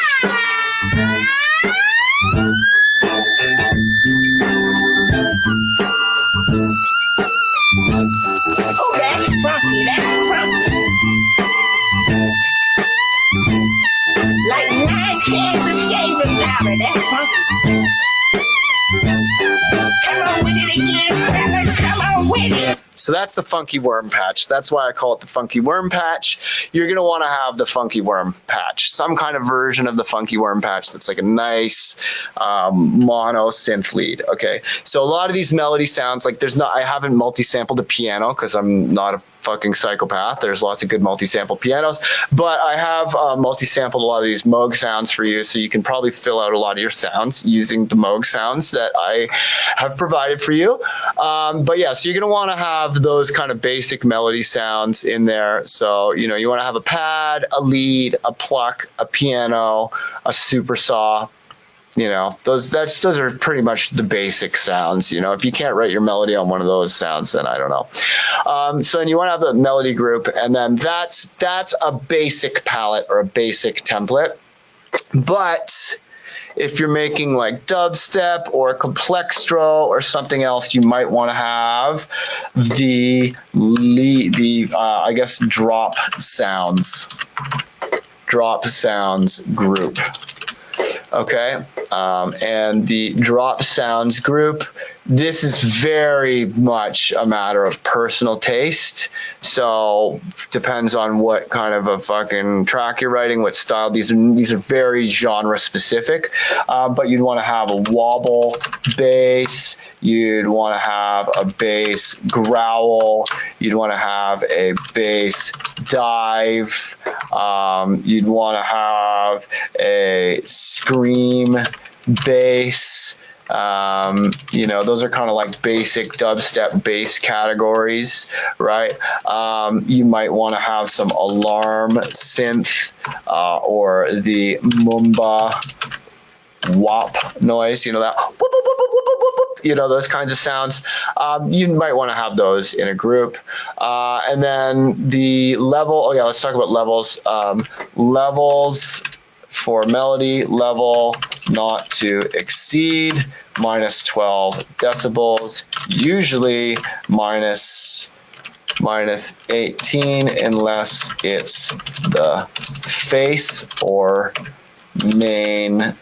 So that's the funky worm patch. That's why I call it the funky worm patch. You're going to want to have the funky worm patch, some kind of version of the funky worm patch that's like a nice mono synth lead. Okay, so a lot of these melody sounds, like I haven't multi-sampled a piano because I'm not a fucking psychopath. There's lots of good multi-sample pianos, but I have multi-sampled a lot of these Moog sounds for you, so you can probably fill out a lot of your sounds using the Moog sounds that I have provided for you. But yeah, so you're going to want to have those kind of basic melody sounds in there. So, you know, you want to have a pad, a lead, a pluck, a piano, a super saw. You know, those are pretty much the basic sounds. You know, if you can't write your melody on one of those sounds, then I don't know. So then you want to have a melody group, and then that's a basic palette or a basic template. But if you're making like dubstep or complextro or something else, you might want to have the I guess drop sounds group. Okay, and the drop sounds group, this is very much a matter of personal taste. So depends on what kind of a fucking track you're writing, what style. These are very genre specific. But you'd want to have a wobble bass. You'd want to have a bass growl. You'd want to have a bass dive. You'd want to have a scream bass. You know, those are kind of like basic dubstep bass categories, right? You might want to have some alarm synth or the Mumba wop noise, you know, that whoop, whoop, whoop, whoop, whoop, whoop, whoop, you know, those kinds of sounds. You might want to have those in a group. And then the level, oh yeah, let's talk about levels. Levels for melody, level not to exceed minus 12 decibels, usually minus 18 unless it's the face or main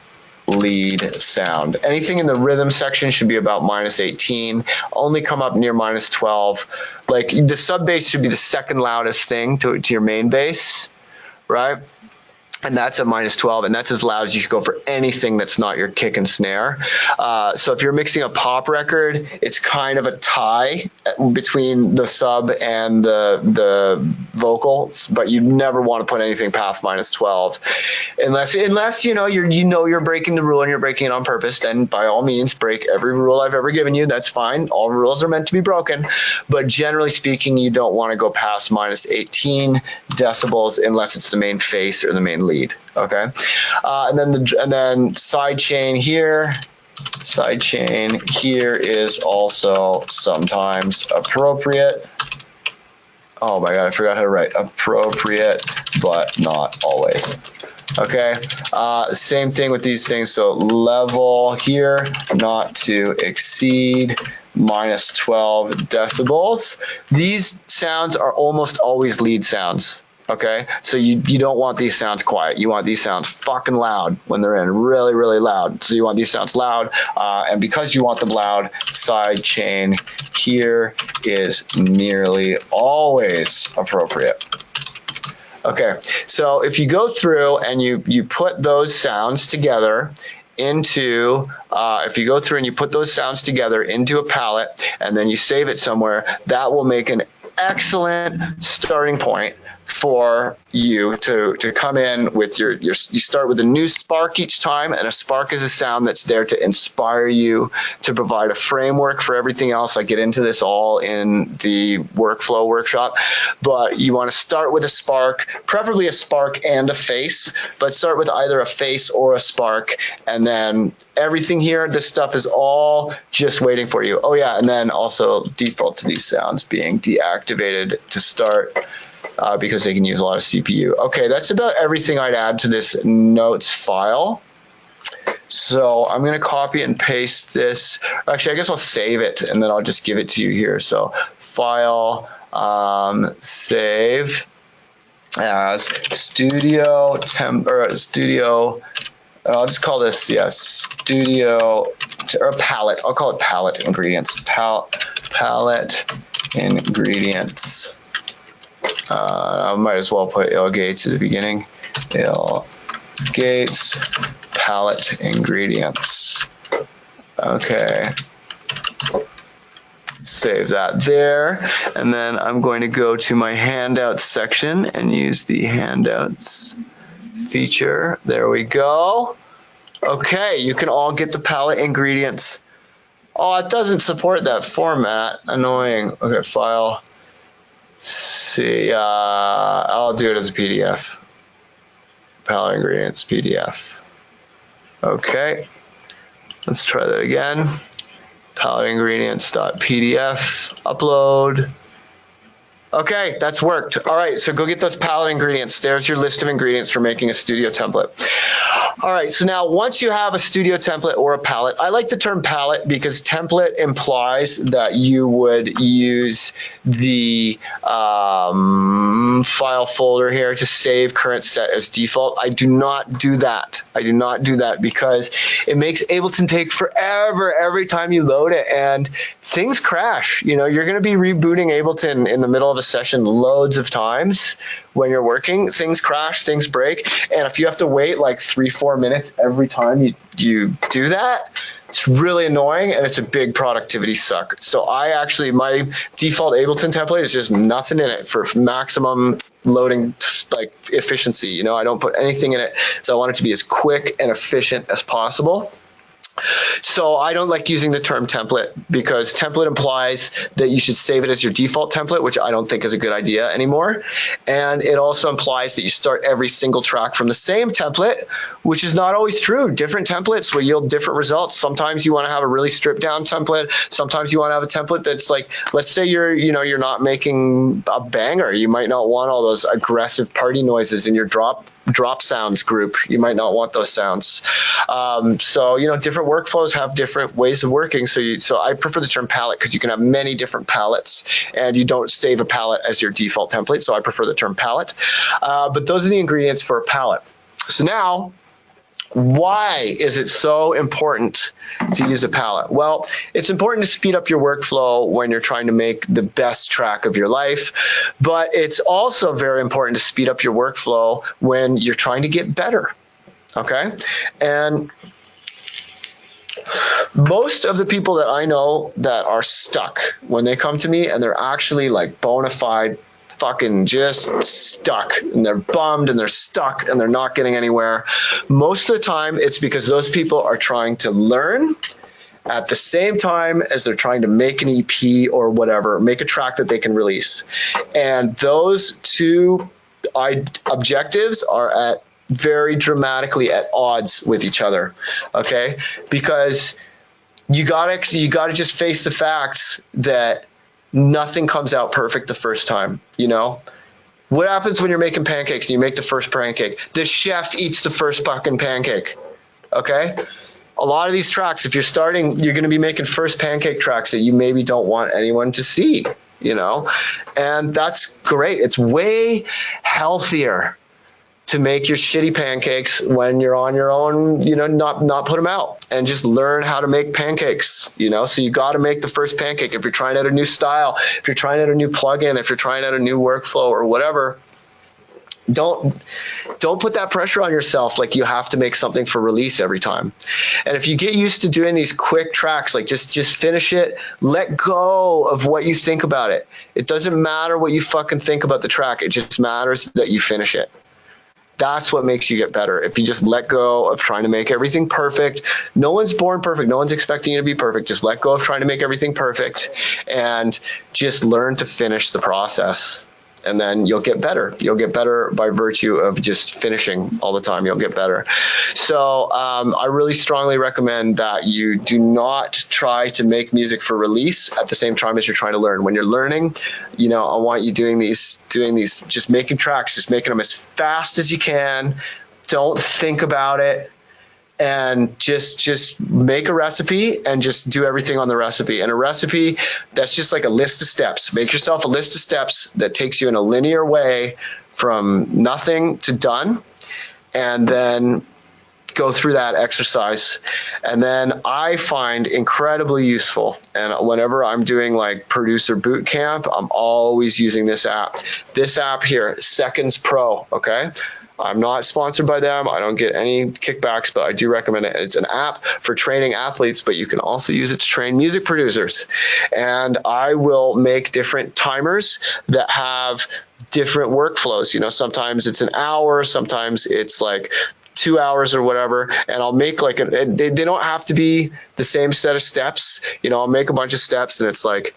lead sound. Anything in the rhythm section should be about minus 18, only come up near minus 12. Like the sub bass should be the second loudest thing to your main bass, right? And that's at minus 12, and that's as loud as you should go for anything that's not your kick and snare. So if you're mixing a pop record, it's kind of a tie between the sub and the vocals, but you never want to put anything past minus 12, unless you know you're breaking the rule and you're breaking it on purpose. Then by all means, break every rule I've ever given you. That's fine. All rules are meant to be broken, but generally speaking, you don't want to go past minus 18 decibels unless it's the main face or the main lead. Okay, and then side chain here is also sometimes appropriate. Oh my god, I forgot how to write. Appropriate, but not always. Okay, same thing with these things. So level here, not to exceed minus 12 decibels. These sounds are almost always lead sounds. Okay, so you don't want these sounds quiet. You want these sounds fucking loud when they're in, really, really loud. So you want these sounds loud, and because you want them loud, side chain here is nearly always appropriate. Okay, so if you go through and you put those sounds together into, if you go through and you put those sounds together into a palette and then you save it somewhere, that will make an excellent starting point for you to come in with you start with a new spark each time, and a spark is a sound that's there to inspire you, to provide a framework for everything else. I get into this all in the workflow workshop, but you want to start with a spark, preferably a spark and a face, but start with either a face or a spark, and then everything here, this stuff is all just waiting for you. Oh yeah, and then also default to these sounds being deactivated to start, because they can use a lot of CPU. Okay, that's about everything I'd add to this notes file. So I'm going to copy and paste this. Actually, I guess I'll save it and then I'll just give it to you here. So file, save as studio I'll just call this, studio, or palette. I'll call it palette ingredients. Palette ingredients. I might as well put ill.Gates at the beginning. ill.Gates palette ingredients. Okay. Save that there. And then I'm going to go to my handouts section and use the handouts feature. There we go. Okay, you can all get the palette ingredients. Oh, it doesn't support that format. Annoying. Okay, file. See, I'll do it as a PDF. Palette ingredients, PDF. Okay, let's try that again. Palette ingredients.pdf, upload. Okay, that's worked. All right, so go get those palette ingredients. There's your list of ingredients for making a studio template. All right, so now once you have a studio template or a palette, I like the term palette because template implies that you would use the file folder here to save current set as default. I do not do that. I do not do that because it makes Ableton take forever every time you load it, and things crash. You know, you're going to be rebooting Ableton in the middle of a session loads of times when you're working. Things crash, things break, and if you have to wait like 3-4 minutes every time you do that, it's really annoying and it's a big productivity suck. So my default Ableton template is just nothing in it for maximum loading like efficiency. You know, I don't put anything in it, so I want it to be as quick and efficient as possible. So I don't like using the term template because template implies that you should save it as your default template, which I don't think is a good idea anymore. And it also implies that you start every single track from the same template, which is not always true. Different templates will yield different results. Sometimes you want to have a really stripped down template. Sometimes you want to have a template that's like, let's say you're not making a banger. You might not want all those aggressive party noises in your drop sounds group. You might not want those sounds. So, you know, different workflows have different ways of working. So I prefer the term palette because you can have many different palettes and you don't save a palette as your default template. So I prefer the term palette. But those are the ingredients for a palette. So now, why is it so important to use a palette? Well, it's important to speed up your workflow when you're trying to make the best track of your life, but it's also very important to speed up your workflow when you're trying to get better, okay? And most of the people that I know that are stuck when they come to me and they're actually like bona fide fucking just stuck and they're bummed and they're stuck and they're not getting anywhere. Most of the time it's because those people are trying to learn at the same time as they're trying to make an EP or whatever, make a track that they can release. And those two objectives are very dramatically at odds with each other, okay? Because you gotta just face the facts that nothing comes out perfect the first time, you know? What happens when you're making pancakes and you make the first pancake? The chef eats the first fucking pancake, okay? A lot of these tracks, if you're starting, you're gonna be making first pancake tracks that you maybe don't want anyone to see, you know? And that's great. It's way healthier to make your shitty pancakes when you're on your own, you know, not put them out and just learn how to make pancakes, you know? So you got to make the first pancake. If you're trying out a new style, if you're trying out a new plugin, if you're trying out a new workflow or whatever, don't put that pressure on yourself like you have to make something for release every time. And if you get used to doing these quick tracks, like just finish it, let go of what you think about it. It doesn't matter what you fucking think about the track. It just matters that you finish it. That's what makes you get better. If you just let go of trying to make everything perfect, no one's born perfect. No one's expecting you to be perfect. Just let go of trying to make everything perfect and just learn to finish the process. And then you'll get better. You'll get better by virtue of just finishing all the time. You'll get better. So I really strongly recommend that you do not try to make music for release at the same time as you're trying to learn. When you're learning, you know, I want you doing these, just making tracks, just making them as fast as you can. Don't think about it. And just make a recipe and just do everything on the recipe. And a recipe, that's just like a list of steps. Make yourself a list of steps that takes you in a linear way from nothing to done. And then go through that exercise. And then I find incredibly useful. And whenever I'm doing like producer boot camp, I'm always using this app. This app here, Seconds Pro, okay? I'm not sponsored by them. I don't get any kickbacks, but I do recommend it. It's an app for training athletes, but you can also use it to train music producers. And I will make different timers that have different workflows. You know, sometimes it's an hour, sometimes it's like 2 hours or whatever, and I'll make like they don't have to be the same set of steps. You know, I'll make a bunch of steps, and it's like,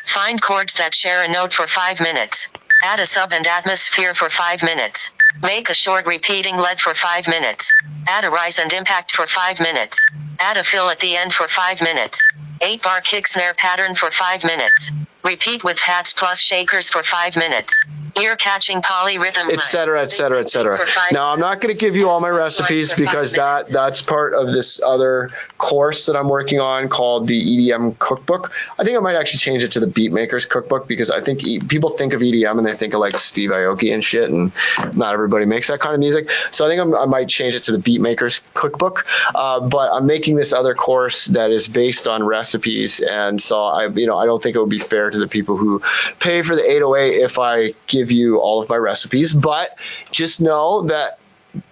find chords that share a note for 5 minutes. Add a sub and atmosphere for 5 minutes. Make a short repeating lead for 5 minutes. Add a rise and impact for 5 minutes. Add a fill at the end for 5 minutes. 8-bar kick snare pattern for 5 minutes. Repeat with hats plus shakers for 5 minutes. Ear-catching polyrhythm, etc., etc., etc. Now, I'm not going to give you all my recipes because that's part of this other course that I'm working on called the EDM Cookbook. I think I might actually change it to the Beatmakers Cookbook because I think people think of EDM and they think of like Steve Aoki and shit, and not everybody makes that kind of music. So I think I might change it to the Beatmakers Cookbook. But I'm making this other course that is based on recipes, and so I don't think it would be fair to the people who pay for the 808 if I give you all of my recipes, but just know that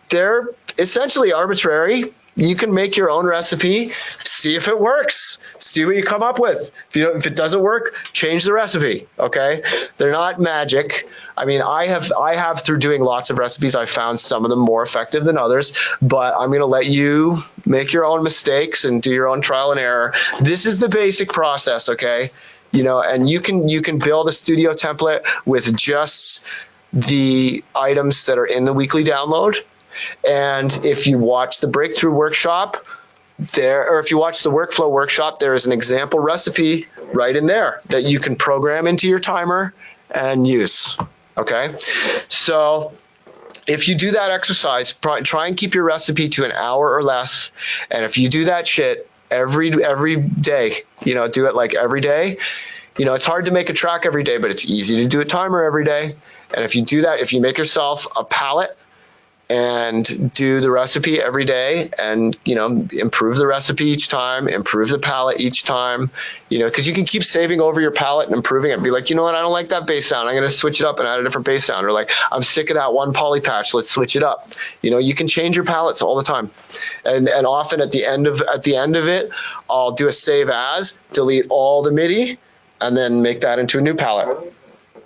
they're essentially arbitrary. You can make your own recipe, see if it works, see what you come up with. If it doesn't work, change the recipe. Okay, they're not magic. I mean, I have through doing lots of recipes, I found some of them more effective than others, but I'm going to let you make your own mistakes and do your own trial and error. This is the basic process. Okay. You know, and you can build a studio template with just the items that are in the weekly download. And if you watch the breakthrough workshop or if you watch the workflow workshop, there is an example recipe right in there that you can program into your timer and use. Okay. So if you do that exercise, try and keep your recipe to an hour or less. And if you do that shit every day, do it like every day. It's hard to make a track every day, but it's easy to do a timer every day. And if you do that, if you make yourself a palette and do the recipe every day and, improve the recipe each time, improve the palette each time, because you can keep saving over your palette and improving it. Be like, you know what, I don't like that bass sound. I'm going to switch it up and add a different bass sound. Or like, I'm sick of that one poly patch. Let's switch it up. You can change your palettes all the time. And often at the end of it, I'll do a save as, delete all the MIDI, and then make that into a new palette.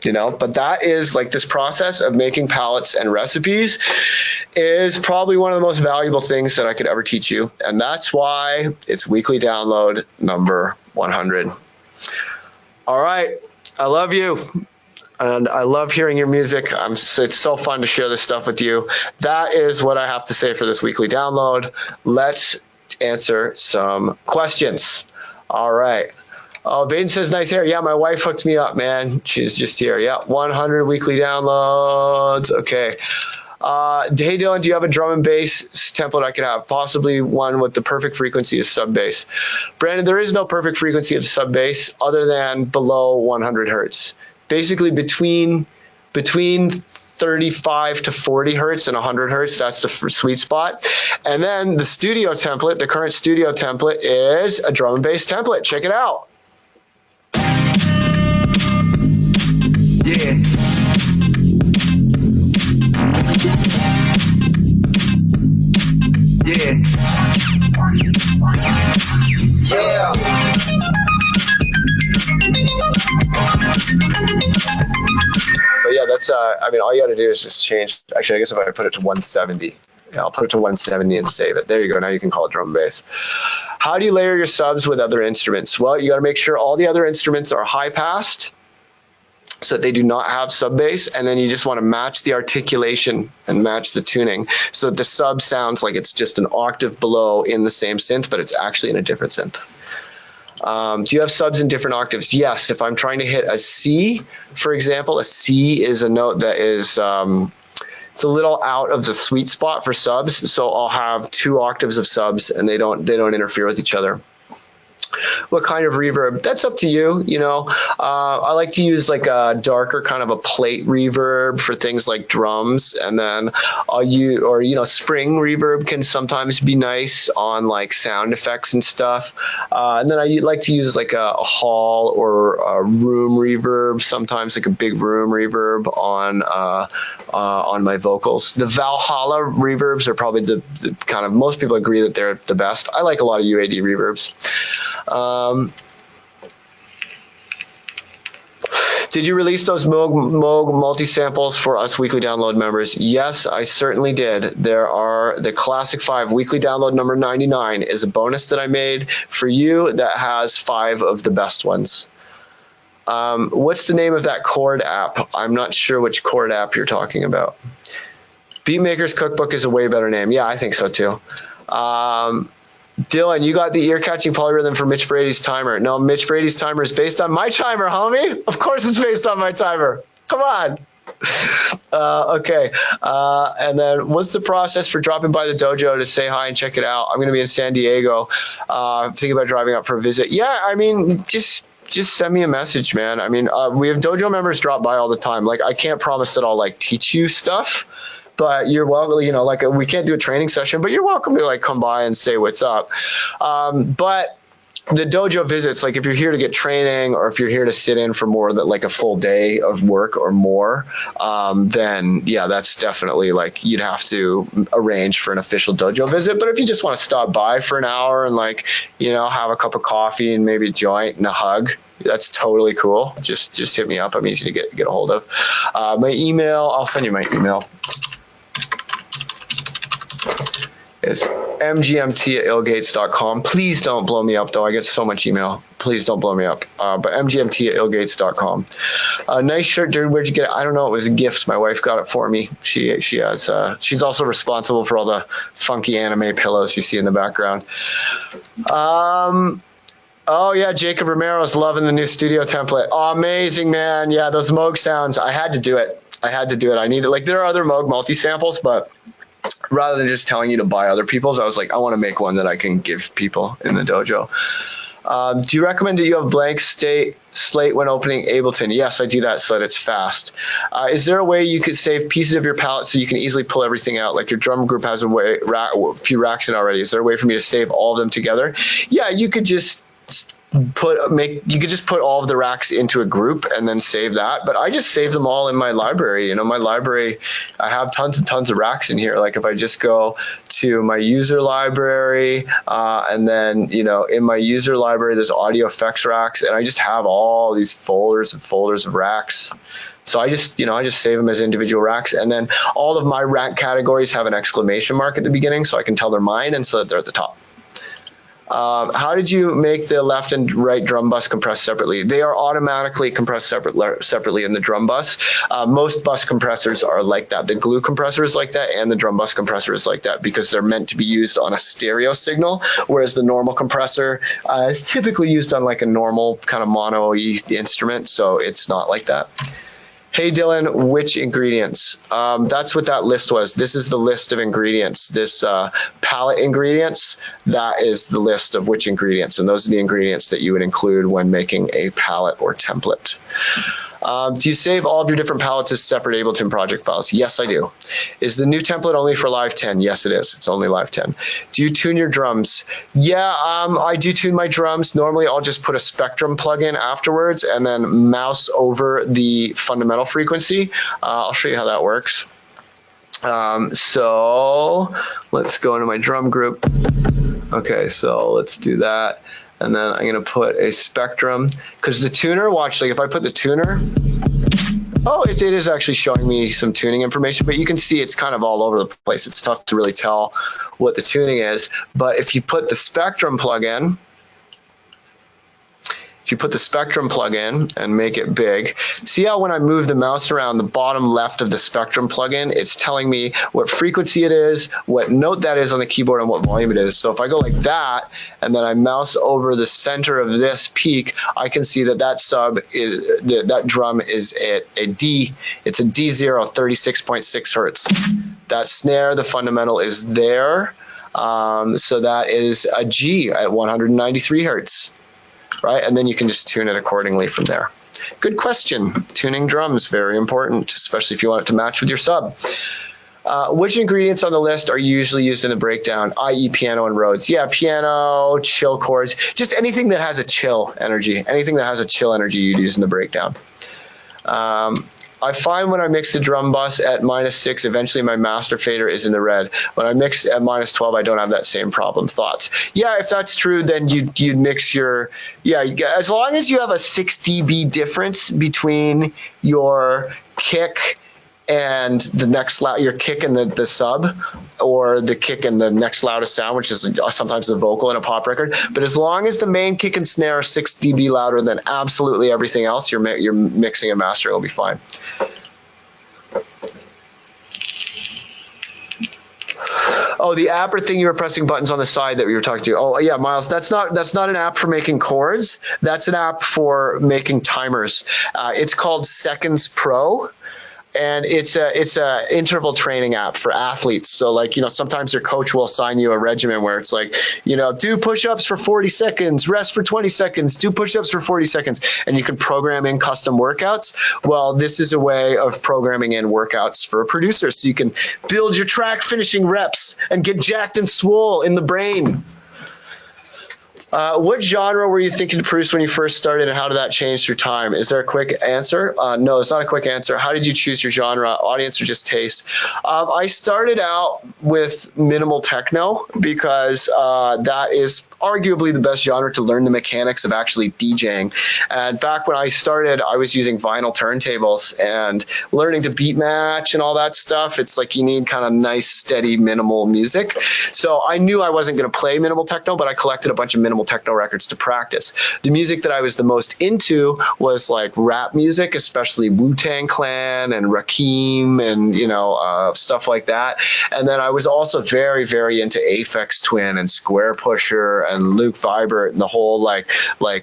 But that is like this process of making palettes and recipes is probably one of the most valuable things that I could ever teach you. And that's why it's weekly download number 100. All right. I love you. And I love hearing your music. It's so fun to share this stuff with you. That is what I have to say for this weekly download. Let's answer some questions. All right. Oh, Baden says, nice hair. Yeah, my wife hooked me up, man. She's just here. Yeah, 100 weekly downloads. Okay. Hey, Dylan, do you have a drum and bass template I could have? Possibly one with the perfect frequency of sub bass. Brandon, there is no perfect frequency of sub bass other than below 100 hertz. Basically, between 35 to 40 hertz and 100 hertz, that's the sweet spot. And then the studio template, the current studio template is a drum and bass template. Check it out. Yeah. Yeah. Yeah. But yeah, that's all you got to do is just change. Actually, I guess if I put it to 170, I'll put it to 170 and save it. There you go. Now you can call it drum and bass. How do you layer your subs with other instruments? Well, you got to make sure all the other instruments are high passed, so that they do not have sub bass, and then you just want to match the articulation and match the tuning so that the sub sounds like it's just an octave below in the same synth, but it's actually in a different synth. Do you have subs in different octaves? Yes. If I'm trying to hit a C, for example, a C is a note that is it's a little out of the sweet spot for subs, so I'll have 2 octaves of subs, and they don't interfere with each other. What kind of reverb? That's up to you. You know, I like to use like a darker kind of a plate reverb for things like drums, and then I'll use, or you know, spring reverb can sometimes be nice on like sound effects and stuff. And then I like to use like a hall or a room reverb, sometimes like a big room reverb on my vocals. The Valhalla reverbs are probably the kind of, most people agree that they're the best. I like a lot of UAD reverbs. Did you release those Moog multi-samples for us weekly download members? Yes, I certainly did. There are the Classic 5 weekly download number 99 is a bonus that I made for you that has 5 of the best ones. What's the name of that chord app? I'm not sure which chord app you're talking about. Beatmaker's Cookbook is a way better name. Yeah, I think so too. Dylan, you got the ear-catching polyrhythm for Mitch Brady's timer. No, Mitch Brady's timer is based on my timer, homie. Of course it's based on my timer. Come on. Okay. And then what's the process for dropping by the dojo to say hi and check it out? I'm going to be in San Diego. Thinking about driving up for a visit. Yeah, I mean, just send me a message, man. I mean, we have dojo members drop by all the time. Like, I can't promise that I'll like teach you stuff, but you're welcome, you know, like we can't do a training session, but you're welcome to like come by and say what's up. But the dojo visits, like if you're here to get training or if you're here to sit in for more than like a full day of work or more, then yeah, that's definitely like you'd have to arrange for an official dojo visit. But if you just want to stop by for an hour and like, you know, have a cup of coffee and maybe a joint and a hug, that's totally cool. Just hit me up. I'm easy to get a hold of. My email, I'll send you my email. It's mgmt@ill.Gates.com. Please don't blow me up, though. I get so much email. Please don't blow me up. But mgmt@ill.Gates.com. Nice shirt, dude. Where'd you get it? I don't know. It was a gift. My wife got it for me. She has. She's also responsible for all the funky anime pillows you see in the background. Oh yeah, Jacob Romero's loving the new studio template. Oh, amazing, man. Yeah, those Moog sounds. I had to do it. I needed, like, there are other Moog multi-samples, but rather than just telling you to buy other people's, I was like, I want to make one that I can give people in the dojo. Do you recommend that you have blank slate when opening Ableton? Yes, I do that so that it's fast. Is there a way you could save pieces of your palette so you can easily pull everything out? Like your drum group has a few racks in already. Is there a way for me to save all of them together? Yeah, you could just put all of the racks into a group and then save that. But I just save them all in my library. You know, my library, I have tons and tons of racks in here. Like if I just go to my user library, and then, you know, in my user library, there's audio effects racks, and I just have all these folders and folders of racks. So I just save them as individual racks, and then all of my rack categories have an exclamation mark at the beginning, so I can tell they're mine, and so that they're at the top. How did you make the left and right drum bus compress separately? They are automatically compressed separately in the drum bus. Most bus compressors are like that. The glue compressor is like that, and the drum bus compressor is like that because they're meant to be used on a stereo signal, whereas the normal compressor is typically used on like a normal kind of mono instrument, so it's not like that. Hey Dylan, which ingredients? That's what that list was. This is the list of ingredients. This palette ingredients, that is the list of which ingredients, and those are the ingredients that you would include when making a palette or template. Do you save all of your different palettes as separate Ableton project files? Yes, I do. Is the new template only for Live 10? Yes, it is. It's only Live 10. Do you tune your drums? Yeah, I do tune my drums. Normally, I'll just put a Spectrum plugin afterwards and then mouse over the fundamental frequency. I'll show you how that works. So let's go into my drum group. Okay, so let's do that. And then I'm going to put a Spectrum, because the tuner, watch, like if I put the tuner, oh, it is actually showing me some tuning information, but you can see it's kind of all over the place. It's tough to really tell what the tuning is. But if you put the Spectrum plugin, and make it big, see how when I move the mouse around the bottom left of the Spectrum plugin, it's telling me what frequency it is, what note that is on the keyboard, and what volume it is. So if I go like that, and then I mouse over the center of this peak, I can see that sub is, that drum is at a D, it's a D0, 36.6 hertz. That snare, the fundamental is there. So that is a G at 193 hertz, right? And then you can just tune it accordingly from there. Good question. Tuning drums, very important, especially if you want it to match with your sub. Which ingredients on the list are usually used in the breakdown, i.e. piano and Rhodes? Yeah, piano, chill chords, just anything that has a chill energy. Anything that has a chill energy you'd use in the breakdown. I find when I mix the drum bus at -6, eventually my master fader is in the red. When I mix at -12, I don't have that same problem. Thoughts? Yeah, if that's true, then you'd mix your, as long as you have a 6 dB difference between your kick and the next your kick and the sub, or the kick and the next loudest sound, which is sometimes the vocal in a pop record. But as long as the main kick and snare are 6 dB louder than absolutely everything else, your mixing and mastering will be fine. Oh, the app or thing you were pressing buttons on the side that we were talking to. Oh, yeah, Miles, that's not an app for making chords. That's an app for making timers. It's called Seconds Pro. And it's a interval training app for athletes. So like, sometimes your coach will assign you a regimen where it's like, do push-ups for 40 seconds, rest for 20 seconds, do push-ups for 40 seconds, and you can program in custom workouts. Well, this is a way of programming in workouts for producers, so you can build your track finishing reps and get jacked and swole in the brain. What genre were you thinking to produce when you first started, and how did that change through time? Is there a quick answer? No, it's not a quick answer. How did you choose your genre, audience, or just taste? I started out with minimal techno because that is arguably the best genre to learn the mechanics of actually DJing. And back when I started, I was using vinyl turntables and learning to beat match and all that stuff. It's like you need kind of nice, steady, minimal music. So I knew I wasn't going to play minimal techno, but I collected a bunch of minimal techno records to practice. The music that I was the most into was like rap music, especially Wu-Tang Clan and Rakim and stuff like that. And then I was also very, very into Aphex Twin and Square Pusher and Luke Vibert and the whole like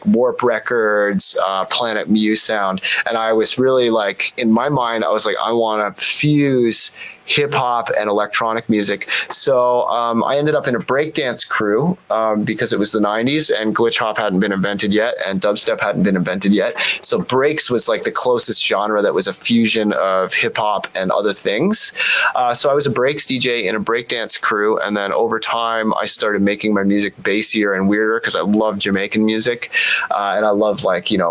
Warp Records, Planet Mu sound. And I was really like, in my mind, I was like, I want to fuse hip hop and electronic music. So I ended up in a breakdance crew because it was the 90s and glitch hop hadn't been invented yet and dubstep hadn't been invented yet. So breaks was like the closest genre that was a fusion of hip hop and other things. So I was a breaks DJ in a breakdance crew, and then over time I started making my music bassier and weirder because I love Jamaican music and I love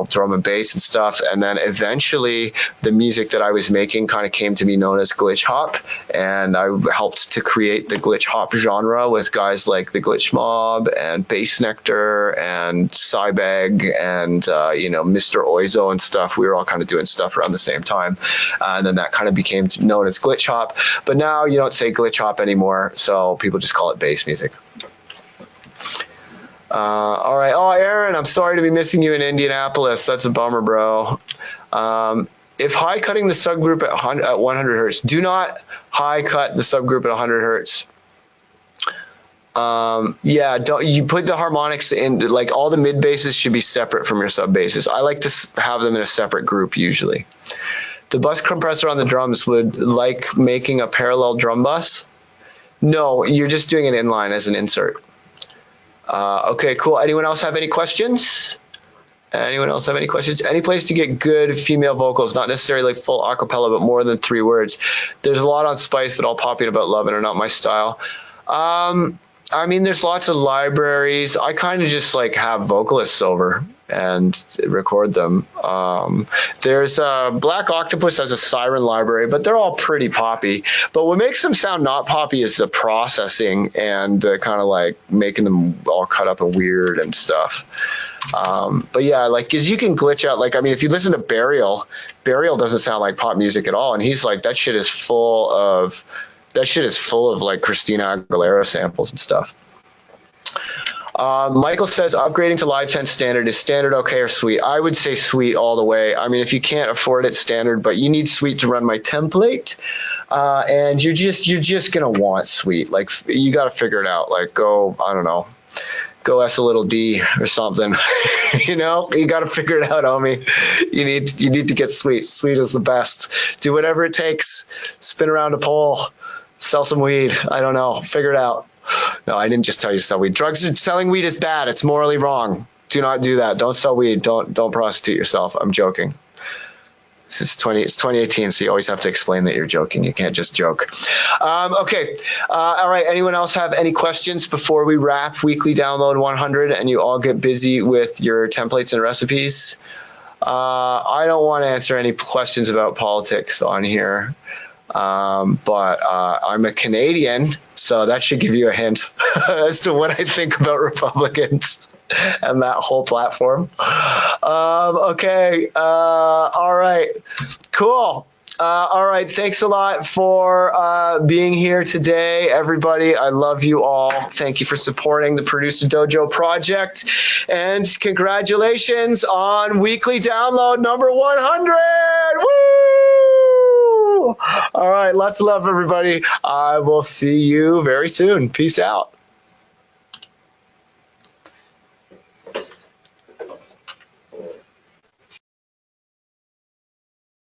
drum and bass and stuff. And then eventually the music that I was making kind of came to be known as glitch hop. And I helped to create the glitch hop genre with guys like the Glitch Mob and Bass Nectar and Cybeg and Mr. Oizo and stuff. We were all kind of doing stuff around the same time, and then that kind of became known as glitch hop. But now you don't say glitch hop anymore, so people just call it bass music. All right. Oh, Aaron, I'm sorry to be missing you in Indianapolis. That's a bummer, bro. If high cutting the subgroup at 100 hertz, do not high cut the subgroup at 100 hertz. Don't you put the harmonics in, like all the mid basses should be separate from your sub basses. I like to have them in a separate group usually. The bus compressor on the drums would like making a parallel drum bus. No, you're just doing an inline as an insert. Okay, cool. Anyone else have any questions? Anyone else have any questions? Any place to get good female vocals, not necessarily like full acapella, but more than 3 words? There's a lot on Spice, but all popping about love and are not my style. There's lots of libraries. I kind of just like have vocalists over and record them. There's Black Octopus has a siren library, but they're all pretty poppy. But what makes them sound not poppy is the processing and the kind of like making them all cut up and weird and stuff. But yeah, cause you can glitch out. If you listen to Burial doesn't sound like pop music at all. And he's like, that shit is full of like Christina Aguilera samples and stuff. Michael says upgrading to Live 10 standard, is standard okay or sweet? I would say sweet all the way. If you can't afford it, standard, but you need sweet to run my template. And you're just going to want sweet. You got to figure it out. Go S a little D or something. You got to figure it out, homie. You need to get sweet. Sweet is the best. Do whatever it takes. Spin around a pole. Sell some weed. I don't know. Figure it out. No, I didn't just tell you to sell weed. Selling weed is bad. It's morally wrong. Do not do that. Don't sell weed. Don't prostitute yourself. I'm joking. It's 2018, so you always have to explain that you're joking. You can't just joke. Okay. All right. Anyone else have any questions before we wrap weekly download 100 and you all get busy with your templates and recipes? I don't want to answer any questions about politics on here. But I'm a Canadian, so that should give you a hint as to what I think about Republicans and that whole platform. Okay. All right. Cool. All right. Thanks a lot for being here today, everybody. I love you all. Thank you for supporting the Producer Dojo project. And congratulations on weekly download number 100. Woo! All right. Lots of love, everybody. I will see you very soon. Peace out.